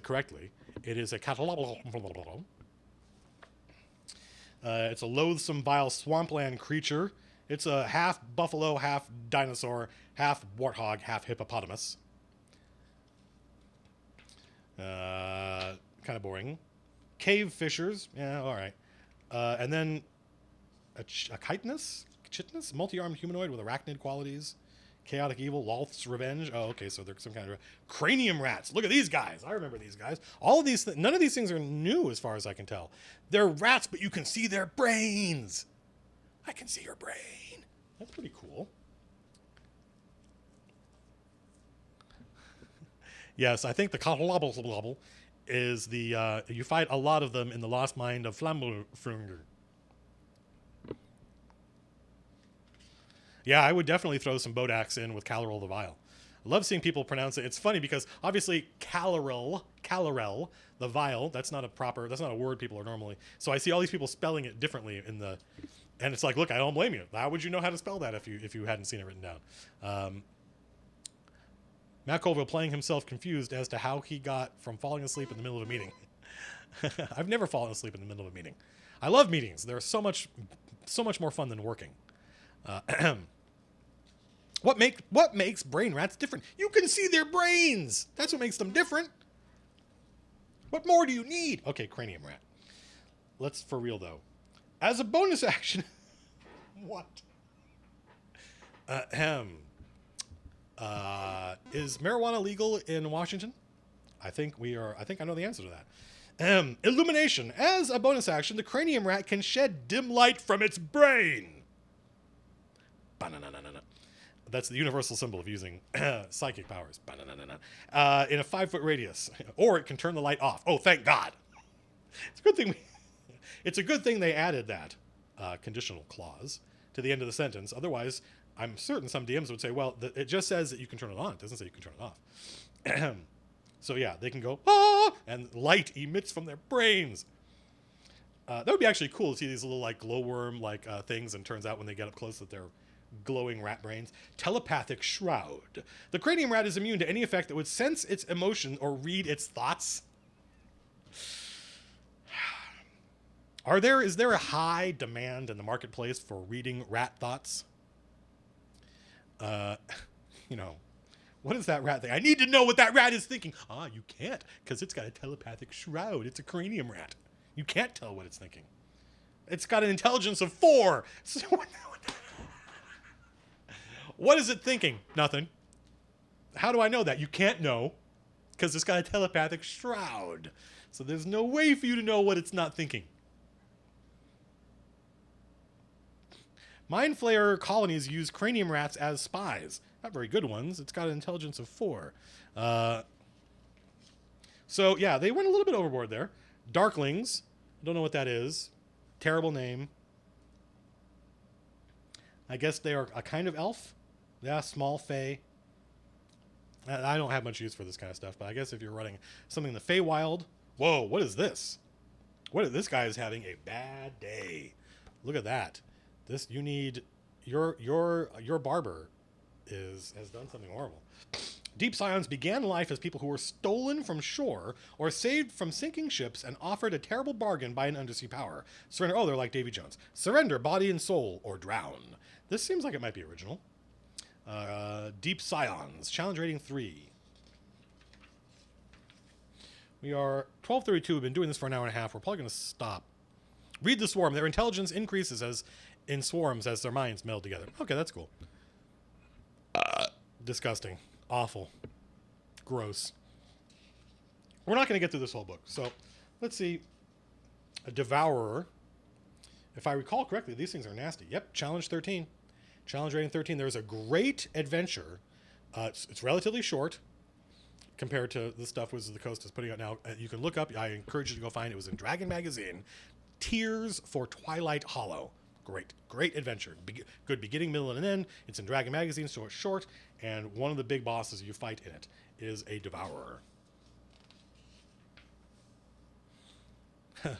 it correctly. It is a it's a loathsome, vile swampland creature. It's a half buffalo, half dinosaur, half warthog, half hippopotamus. Kind of boring. Cave fishers. Yeah, all right. And then a chitinous, multi-armed humanoid with arachnid qualities. Chaotic evil, Lolth's revenge. Oh, okay, so they're some kind of cranium rats. Look at these guys. I remember these guys. All of these, none of these things are new as far as I can tell. They're rats, but you can see their brains. I can see your brain. That's pretty cool. Yes, I think the Kahlabel is the, you fight a lot of them in the Lost Mine of Flammelfrunger. Yeah, I would definitely throw some Bodax in with Calarel the Vile. I love seeing people pronounce it. It's funny because obviously Calarel, the Vile, that's not a word people are normally. So I see all these people spelling it differently and it's like, look, I don't blame you. How would you know how to spell that if you hadn't seen it written down? Matt Colville playing himself confused as to how he got from falling asleep in the middle of a meeting. I've never fallen asleep in the middle of a meeting. I love meetings. They're so much more fun than working. What makes brain rats different? You can see their brains. That's what makes them different. What more do you need? Okay, cranium rat. Let's for real though. As a bonus action, what? Is marijuana legal in Washington? I think I know the answer to that. Illumination. As a bonus action, the cranium rat can shed dim light from its brain. That's the universal symbol of using psychic powers. In a 5-foot radius. Or it can turn the light off. Oh, thank God. It's a good thing they added that conditional clause to the end of the sentence. Otherwise, I'm certain some DMs would say, well, it just says that you can turn it on. It doesn't say you can turn it off. So yeah, they can go, ah, and light emits from their brains. That would be actually cool to see these little like glowworm like things, and turns out when they get up close that they're glowing rat brains. Telepathic shroud. The cranium rat is immune to any effect that would sense its emotion or read its thoughts. Is there a high demand in the marketplace for reading rat thoughts? What is that rat thing? I need to know what that rat is thinking. You can't, because it's got a telepathic shroud. It's a cranium rat. You can't tell what it's thinking. It's got an intelligence of 4. So what is it thinking? Nothing. How do I know that? You can't know, because it's got a telepathic shroud. So there's no way for you to know what it's not thinking. Mind Flayer colonies use cranium rats as spies. Not very good ones. It's got an intelligence of 4. So, yeah, they went a little bit overboard there. Darklings. Don't know what that is. Terrible name. I guess they are a kind of elf. Yeah, small fae. I don't have much use for this kind of stuff, but I guess if you're running something in the Feywild, whoa, what is this? This guy is having a bad day. Look at that. This you need your barber has done something horrible. Deep Scions began life as people who were stolen from shore or saved from sinking ships and offered a terrible bargain by an undersea power. Surrender. Oh, they're like Davy Jones. Surrender body and soul or drown. This seems like it might be original. Deep Scions. Challenge rating 3. We are 12:32. We've been doing this for an hour and a half. We're probably going to stop. Read the swarm. Their intelligence increases as in swarms as their minds meld together. Okay, that's cool. Disgusting. Awful. Gross. We're not going to get through this whole book. So let's see. A Devourer. If I recall correctly, these things are nasty. Yep, challenge 13. Challenge rating 13. There's a great adventure. It's relatively short compared to the stuff Wizards of the Coast is putting out now. You can look up. I encourage you to go find it. It was in Dragon Magazine. Tears for Twilight Hollow. Great adventure. Good beginning, middle, and end. It's in Dragon Magazine, so it's short. And one of the big bosses you fight in it is a Devourer.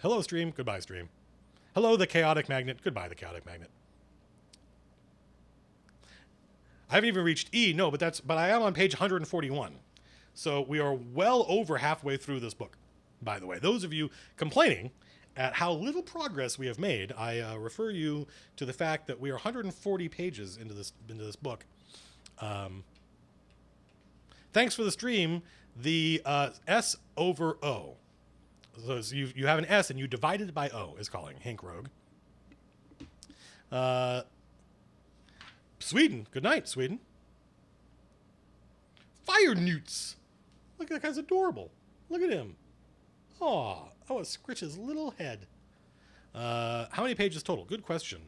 Hello, stream. Goodbye, stream. Hello, the Chaotic Magnet. Goodbye, the Chaotic Magnet. I haven't even reached E. No, but I am on page 141. So we are well over halfway through this book, by the way. Those of you complaining at how little progress we have made, I refer you to the fact that we are 140 pages into this book. Thanks for the stream. The S over O. So you have an S and you divide it by O is calling Hank Rogue. Sweden. Good night, Sweden. Fire Newts. Look, that guy's adorable. Look at him. Oh, it scritch his little head. How many pages total? Good question.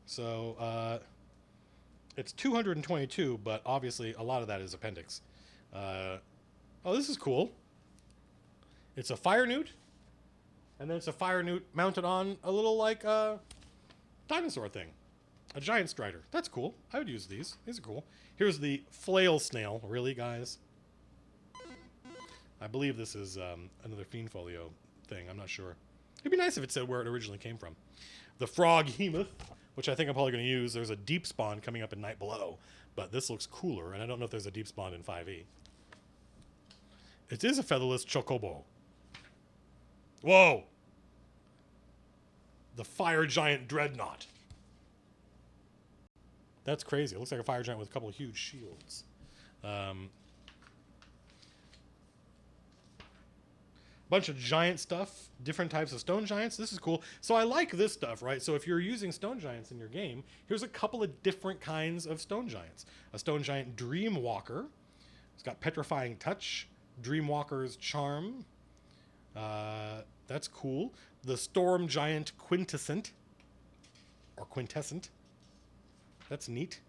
So, it's 222, but obviously a lot of that is appendix. Oh, this is cool. It's a fire newt, and then it's a fire newt mounted on a little, like, dinosaur thing. A giant strider. That's cool. I would use these. These are cool. Here's the flail snail. Really, guys? I believe this is another Fiend Folio thing. I'm not sure. It'd be nice if it said where it originally came from. The frog hemoth, which I think I'm probably going to use. There's a deep spawn coming up in Night Below, but this looks cooler, and I don't know if there's a deep spawn in 5e. It is a featherless chocobo. Whoa! The fire giant dreadnought. That's crazy. It looks like a fire giant with a couple of huge shields. Bunch of giant stuff, different types of stone giants. This is cool. So I like this stuff, right? So if you're using stone giants in your game, here's a couple of different kinds of stone giants. A stone giant Dreamwalker. It's got Petrifying Touch. Dreamwalker's Charm. That's cool. The Storm Giant Quintessent. Or Quintessent. That's neat.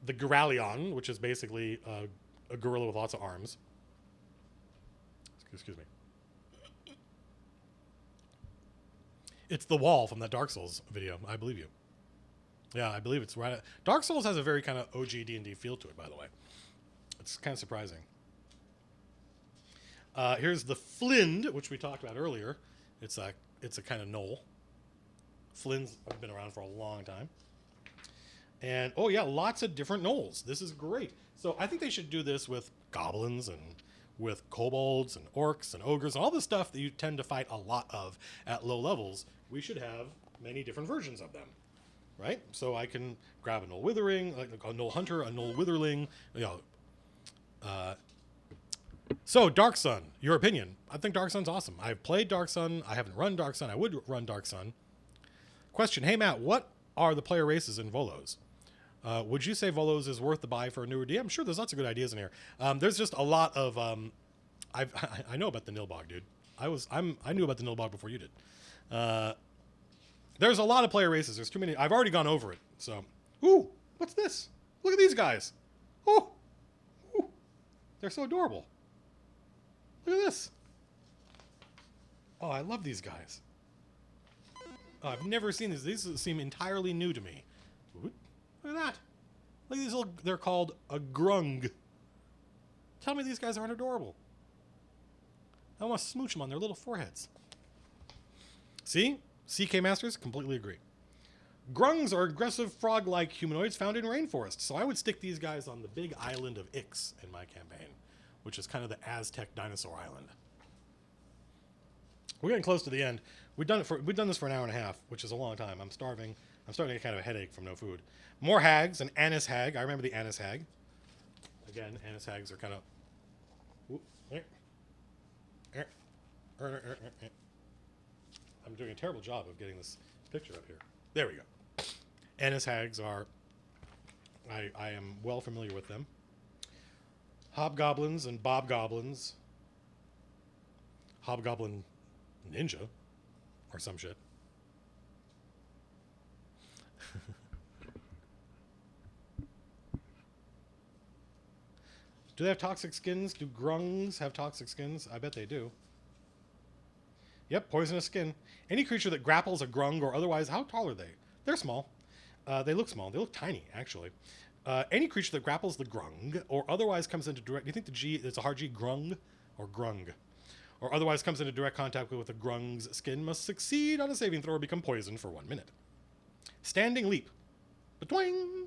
The Gralion, which is basically a gorilla with lots of arms. Excuse me. It's the wall from that Dark Souls video. I believe you. Yeah, I believe it's right. Dark Souls has a very kind of OG D&D feel to it, by the way. It's kind of surprising. Here's the Flind, which we talked about earlier. It's a kind of knoll. Flinds have been around for a long time. And, oh yeah, lots of different knolls. This is great. So I think they should do this with goblins and with kobolds and orcs and ogres and all the stuff that you tend to fight a lot of at low levels. We should have many different versions of them, right? So I can grab a Knoll Withering, like a Knoll Hunter, a Knoll Witherling, So, Dark Sun, your opinion. I think Dark Sun's awesome. I've played Dark Sun. I haven't run Dark Sun. I would run Dark Sun. Question, hey Matt, what are the player races in Volos? Would you say Volos is worth the buy for a newer DM? Sure, there's lots of good ideas in here. There's just a lot of... I know about the Nilbog, dude. I knew about the Nilbog before you did. There's a lot of player races. There's too many. I've already gone over it. So, ooh, what's this? Look at these guys. Oh, ooh, they're so adorable. Look at this. Oh, I love these guys. Oh, I've never seen these. These seem entirely new to me. Ooh, look at that. Look at these little. They're called a grung. Tell me these guys aren't adorable. I want to smooch them on their little foreheads. See? CK Masters, completely agree. Grungs are aggressive frog-like humanoids found in rainforests, so I would stick these guys on the big island of Ix in my campaign, which is kind of the Aztec dinosaur island. We're getting close to the end. We've done this for an hour and a half, which is a long time. I'm starving. I'm starting to get kind of a headache from no food. More hags, an anise hag. I remember the anise hag. Again, anise hags are kind of... I'm doing a terrible job of getting this picture up here. There we go. Anise hags are... I am well familiar with them. Hobgoblins and bobgoblins. Hobgoblin ninja. Or some shit. Do they have toxic skins? Do grungs have toxic skins? I bet they do. Yep, poisonous skin. Any creature that grapples a grung or otherwise... How tall are they? They're small. They look small. They look tiny, actually. Any creature that grapples the grung or otherwise comes into direct... Do you think the G... It's a hard G, grung? Or grung? Or otherwise comes into direct contact with a grung's skin must succeed on a saving throw or become poisoned for 1 minute. Standing leap. Ba-twang!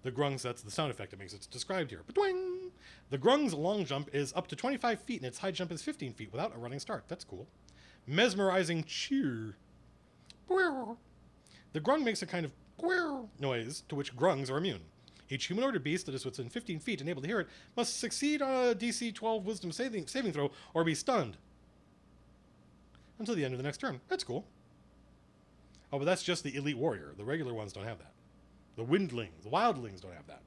The grung's... That's the sound effect it makes. It's described here. Ba-twang! The grung's long jump is up to 25 feet and its high jump is 15 feet without a running start. That's cool. Mesmerizing cheer. The grung makes a kind of noise to which grungs are immune. Each humanoid or beast that is within 15 feet and able to hear it must succeed on a DC 12 Wisdom saving throw or be stunned until the end of the next turn. That's cool. Oh, but that's just the elite warrior. The regular ones don't have that. The windlings, the wildlings don't have that.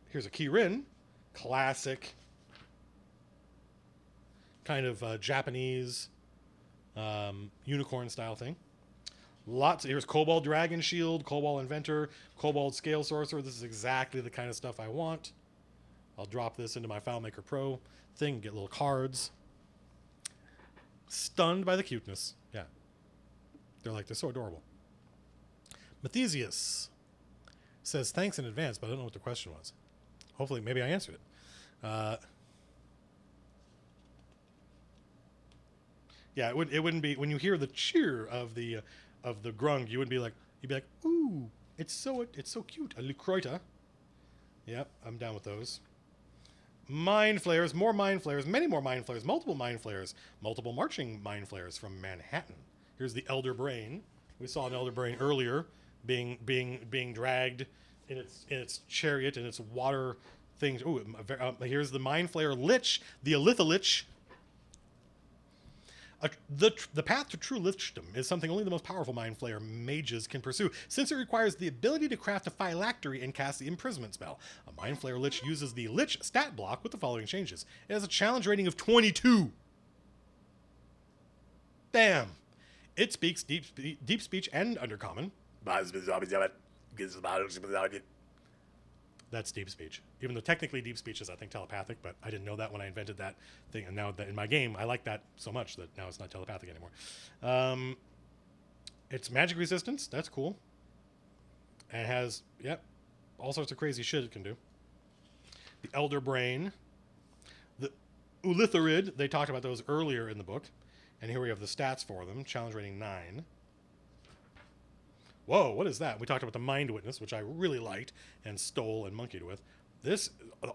Here's a Kirin. Classic kind of Japanese unicorn style thing. Lots. Here's Kobold Dragon Shield, Kobold Inventor, Kobold Scale Sorcerer. This is exactly the kind of stuff I want. I'll drop this into my FileMaker Pro thing, get little cards. Stunned by the cuteness. Yeah. They're so adorable. Mathesius says, thanks in advance, but I don't know what the question was. Hopefully, maybe I answered it. Yeah, it wouldn't be... When you hear the cheer of the grung, you'd be like, ooh, it's so cute. A Lucroita. Yep, I'm down with those. Mind flayers, more mind flayers, many more mind flayers, multiple marching mind flayers from Manhattan. Here's the Elder Brain. We saw an Elder Brain earlier being dragged in its chariot and its water things. Ooh, here's the mind flayer Lich, the Elitha Lich. The path to true lichdom is something only the most powerful mind flayer mages can pursue, since it requires the ability to craft a phylactery and cast the imprisonment spell. A mind flayer lich uses the lich stat block with the following changes. It has a challenge rating of 22. Damn. It speaks deep speech and undercommon. That's deep speech. Even though technically deep speech is, I think, telepathic, but I didn't know that when I invented that thing. And now that in my game, I like that so much that now it's not telepathic anymore. It's magic resistance. That's cool. And it has, all sorts of crazy shit it can do. The Elder Brain. The Ulitharid, they talked about those earlier in the book. And here we have the stats for them. Challenge rating 9. Whoa, what is that? We talked about the Mind Witness, which I really liked and stole and monkeyed with. The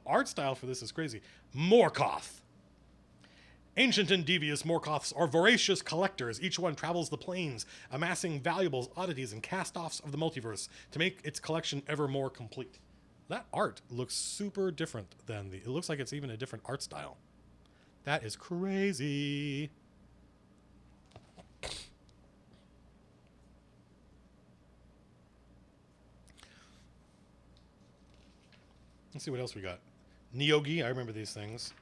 art style for this is crazy. Morkoth. Ancient and devious Morkoths are voracious collectors. Each one travels the planes, amassing valuables, oddities, and cast-offs of the multiverse to make its collection ever more complete. That art looks super different than it looks like it's even a different art style. That is crazy. Let's see what else we got. Neogi, I remember these things.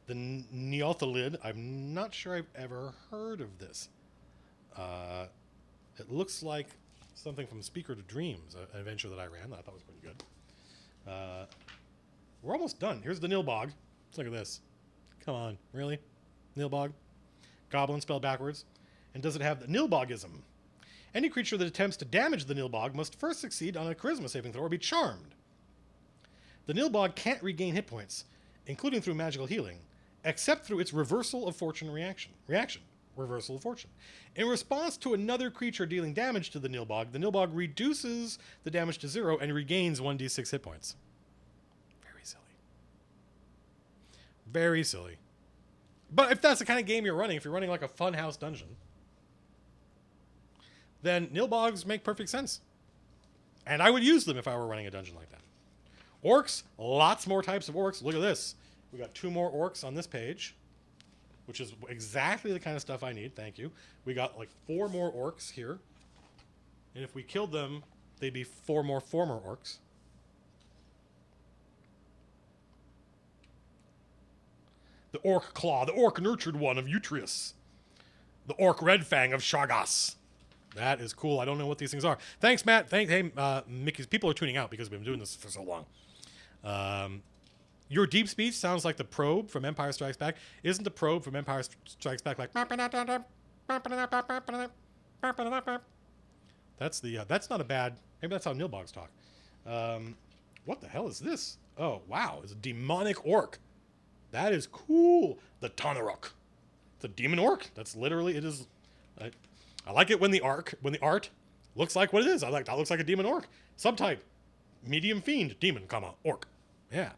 The Neothalid, I'm not sure I've ever heard of this. It looks like something from Speaker to Dreams, an adventure that I ran that I thought was pretty good. We're almost done. Here's the Nilbog. Let's look at this. Come on, really? Nilbog? Goblin spelled backwards. And does it have the Nilbogism? Any creature that attempts to damage the Nilbog must first succeed on a charisma saving throw or be charmed. The Nilbog can't regain hit points, including through magical healing, except through its reversal of fortune reaction. Reversal of fortune. In response to another creature dealing damage to the Nilbog reduces the damage to 0 and regains 1d6 hit points. Very silly. Very silly. But if that's the kind of game you're running, if you're running like a funhouse dungeon, then Nilbogs make perfect sense. And I would use them if I were running a dungeon like that. Orcs, lots more types of orcs. Look at this. We got 2 more orcs on this page, which is exactly the kind of stuff I need. Thank you. We got like 4 more orcs here. And if we killed them, they'd be 4 more former orcs. The Orc Claw, the Orc Nurtured One of Utreus. The Orc Red Fang of Shargas. That is cool. I don't know what these things are. Thanks, Matt. Hey, Mickey. People are tuning out because we've been doing this for so long. Your deep speech sounds like the probe from Empire Strikes Back. Isn't the probe from Empire Strikes Back like... That's not a bad... Maybe that's how Nilbogs talk. What the hell is this? Oh, wow. It's a demonic orc. That is cool. The Tanaruk. It's a demon orc. That's literally... It is... I like it when the art looks like what it is. That looks like a demon orc. Subtype, medium fiend, demon, orc. Yeah.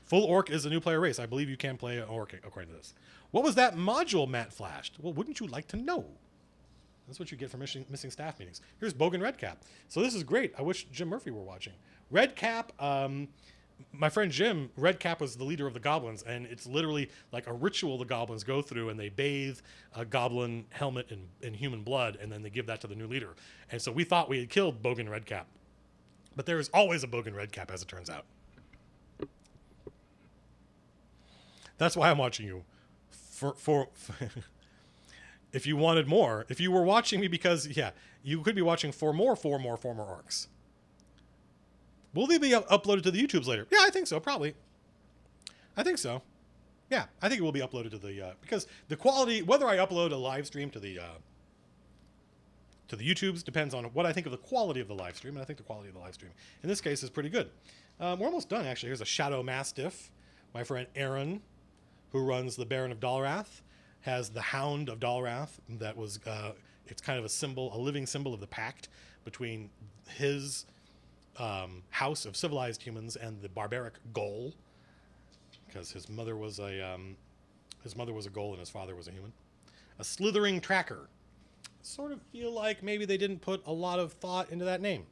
Full orc is a new player race. I believe you can play an orc according to this. What was that module Matt flashed? Well, wouldn't you like to know? That's what you get for missing staff meetings. Here's Bogan Redcap. So this is great. I wish Jim Murphy were watching. Redcap, my friend Jim, Redcap was the leader of the goblins, and it's literally like a ritual the goblins go through, and they bathe a goblin helmet in human blood, and then they give that to the new leader. And so we thought we had killed Bogan Redcap. But there is always a Bogan Redcap, as it turns out. That's why I'm watching you. For if you wanted more, if you were watching me because, yeah, you could be watching for more former orcs. Will they be uploaded to the YouTubes later? Yeah, I think so, probably. I think so. Yeah, I think it will be uploaded to the... because the quality... Whether I upload a live stream to the YouTubes depends on what I think of the quality of the live stream, and I think the quality of the live stream in this case is pretty good. We're almost done, actually. Here's a Shadow Mastiff. My friend Aaron, who runs the Baron of Dalrath, has the Hound of Dalrath. That was... it's kind of a symbol, a living symbol of the pact between his... house of civilized humans and the barbaric Ghoul, because his mother was a Ghoul and his father was a human. A Slithering Tracker. Sort of feel like maybe they didn't put a lot of thought into that name.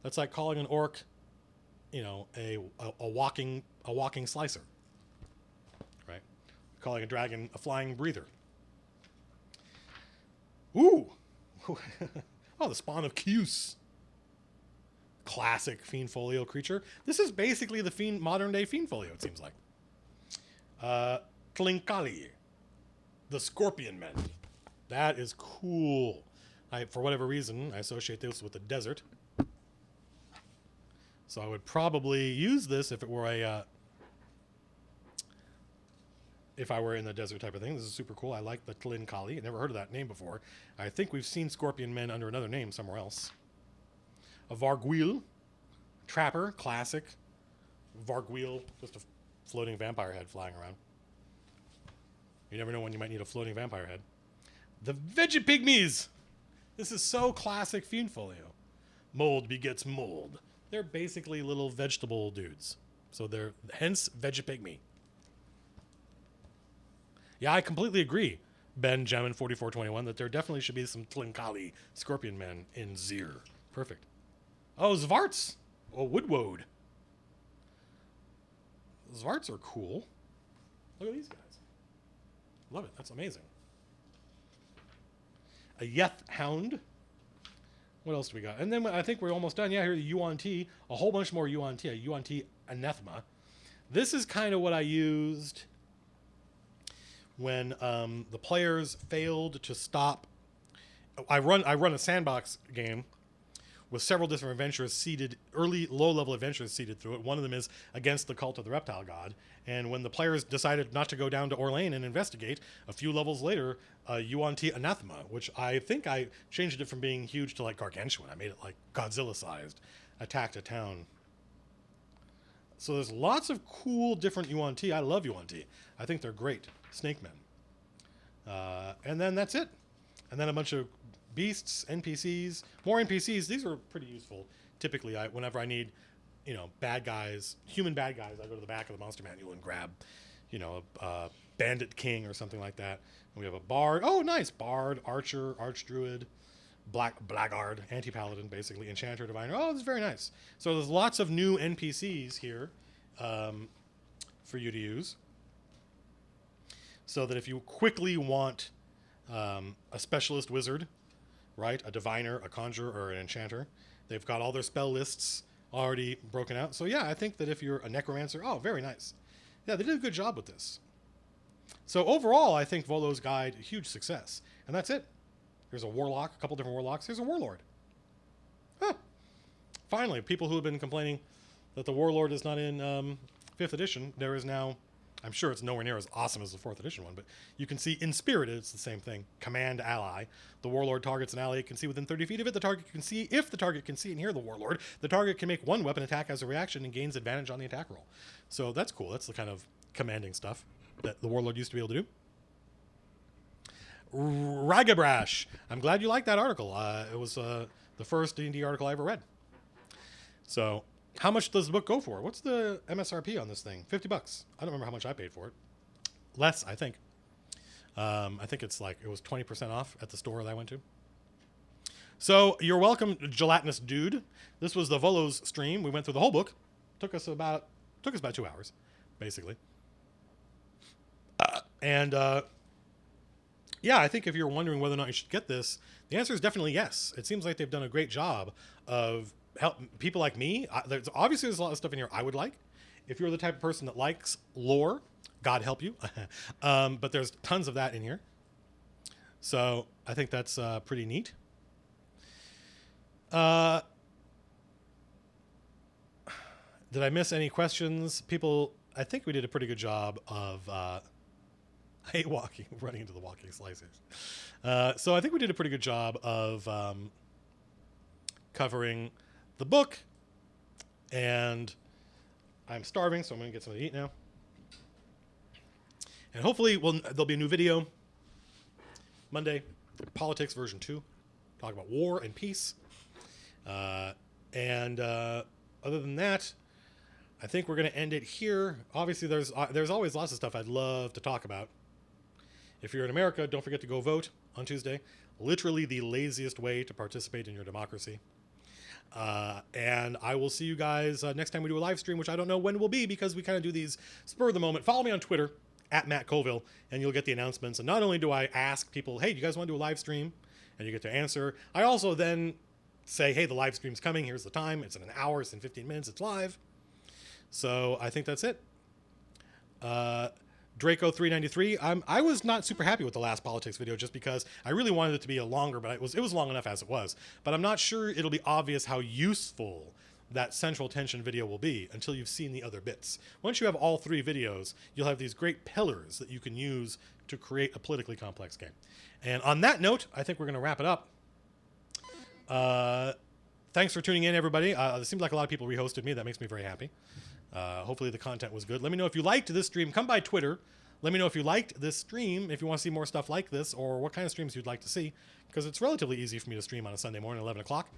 That's like calling an orc, a walking slicer, right? Calling a dragon a flying breather. Ooh, oh, the spawn of Cuse. Classic Fiend Folio creature. This is basically the modern day Fiend Folio, it seems like. Tlinkali, the Scorpion Men. That is cool. For whatever reason, I associate this with the desert. So I would probably use this if it were if I were in the desert type of thing. This is super cool. I like the Tlinkali. I've never heard of that name before. I think we've seen Scorpion Men under another name somewhere else. A Vargweel, Trapper, classic. Vargweel, just a floating vampire head flying around. You never know when you might need a floating vampire head. The Vegepygmies! This is so classic Fiend Folio. Mold begets mold. They're basically little vegetable dudes. So they're, hence Vegepygmy. Yeah, I completely agree, Ben Gemin 4421, that there definitely should be some Tlinkali Scorpion Men in Zir. Perfect. Oh, Zvarts. Oh, Woodwode. Zvarts are cool. Look at these guys. Love it. That's amazing. A Yeth Hound. What else do we got? And then I think we're almost done. Yeah, here the Yuan-Ti. A whole bunch more Yuan-Ti. A Yuan-Ti Anathema. This is kind of what I used when the players failed to stop. I run a sandbox game with several different adventurers seeded, early low-level adventurers seeded through it. One of them is against the cult of the reptile god. And when the players decided not to go down to Orlane and investigate, a few levels later, Yuan-Ti Anathema, which I think I changed it from being huge to like gargantuan. I made it like Godzilla-sized, attacked a town. So there's lots of cool different Yuan Ti. I love Yuan Ti. I think they're great. Snake Men. And then that's it. And then a bunch of beasts, NPCs, more NPCs. These are pretty useful. Typically, whenever I need, bad guys, human bad guys, I go to the back of the monster manual and grab, a bandit king or something like that. And we have a bard. Oh, nice. Bard, archer, archdruid, blackguard, anti-paladin, basically, enchanter, diviner. Oh, this is very nice. So there's lots of new NPCs here for you to use. So that if you quickly want a specialist wizard, right, a diviner, a conjurer, or an enchanter, they've got all their spell lists already broken out. So yeah, I think that if you're a necromancer, oh, very nice. Yeah, they did a good job with this. So overall, I think Volo's guide, a huge success. And that's it. There's a warlock, a couple different warlocks. Here's a warlord. Huh. Finally, people who have been complaining that the warlord is not in 5th edition, there is now, I'm sure it's nowhere near as awesome as the 4th edition one, but you can see in Spirited, it's the same thing. Command ally. The warlord targets an ally it can see within 30 feet of it. The target can see, if the target can see and hear the warlord, the target can make one weapon attack as a reaction and gains advantage on the attack roll. So that's cool. That's the kind of commanding stuff that the warlord used to be able to do. Ragabrash. I'm glad you liked that article. It was the first D&D article I ever read. So how much does the book go for? What's the MSRP on this thing? $50. I don't remember how much I paid for it. Less, I think. I think it's like, it was 20% off at the store that I went to. So you're welcome, gelatinous dude. This was the Volo's stream. We went through the whole book. Took us about 2 hours, basically. Yeah, I think if you're wondering whether or not you should get this, the answer is definitely yes. It seems like they've done a great job of helping people like me. There's a lot of stuff in here I would like. If you're the type of person that likes lore, God help you. But there's tons of that in here. So I think that's pretty neat. Did I miss any questions? People, I think we did a pretty good job of... I hate running into the walking slicers. So I think we did a pretty good job of covering the book. And I'm starving, so I'm going to get something to eat now. And hopefully there'll be a new video Monday, Politics version 2. Talk about war and peace. Other than that, I think we're going to end it here. Obviously, there's always lots of stuff I'd love to talk about. If you're in America, don't forget to go vote on Tuesday. Literally the laziest way to participate in your democracy. And I will see you guys next time we do a live stream, which I don't know when it will be because we kind of do these spur of the moment. Follow me on Twitter, @MattCoville, and you'll get the announcements. And not only do I ask people, hey, do you guys want to do a live stream? And you get to answer. I also then say, hey, the live stream's coming. Here's the time. It's in an hour. It's in 15 minutes. It's live. So I think that's it. Draco 393. I was not super happy with the last politics video just because I really wanted it to be a longer, but it was long enough as it was. But I'm not sure it'll be obvious how useful that central tension video will be until you've seen the other bits. Once you have all 3 videos, you'll have these great pillars that you can use to create a politically complex game. And on that note, I think we're going to wrap it up. Thanks for tuning in, everybody. It seems like a lot of people rehosted me. That makes me very happy. Hopefully the content was good. Let me know if you liked this stream. Come by Twitter. Let me know if you liked this stream, if you want to see more stuff like this, or what kind of streams you'd like to see, because it's relatively easy for me to stream on a Sunday morning at 11 o'clock.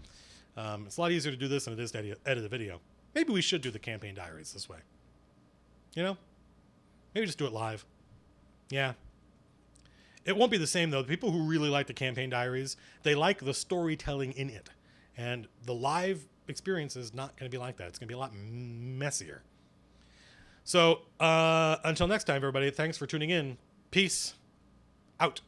It's a lot easier to do this than it is to edit a video. Maybe we should do the campaign diaries this way. Maybe just do it live. Yeah. It won't be the same, though. The people who really like the campaign diaries, they like the storytelling in it. And the live experience is not going to be like that. It's going to be a lot messier. So until next time, everybody, thanks for tuning in. Peace out.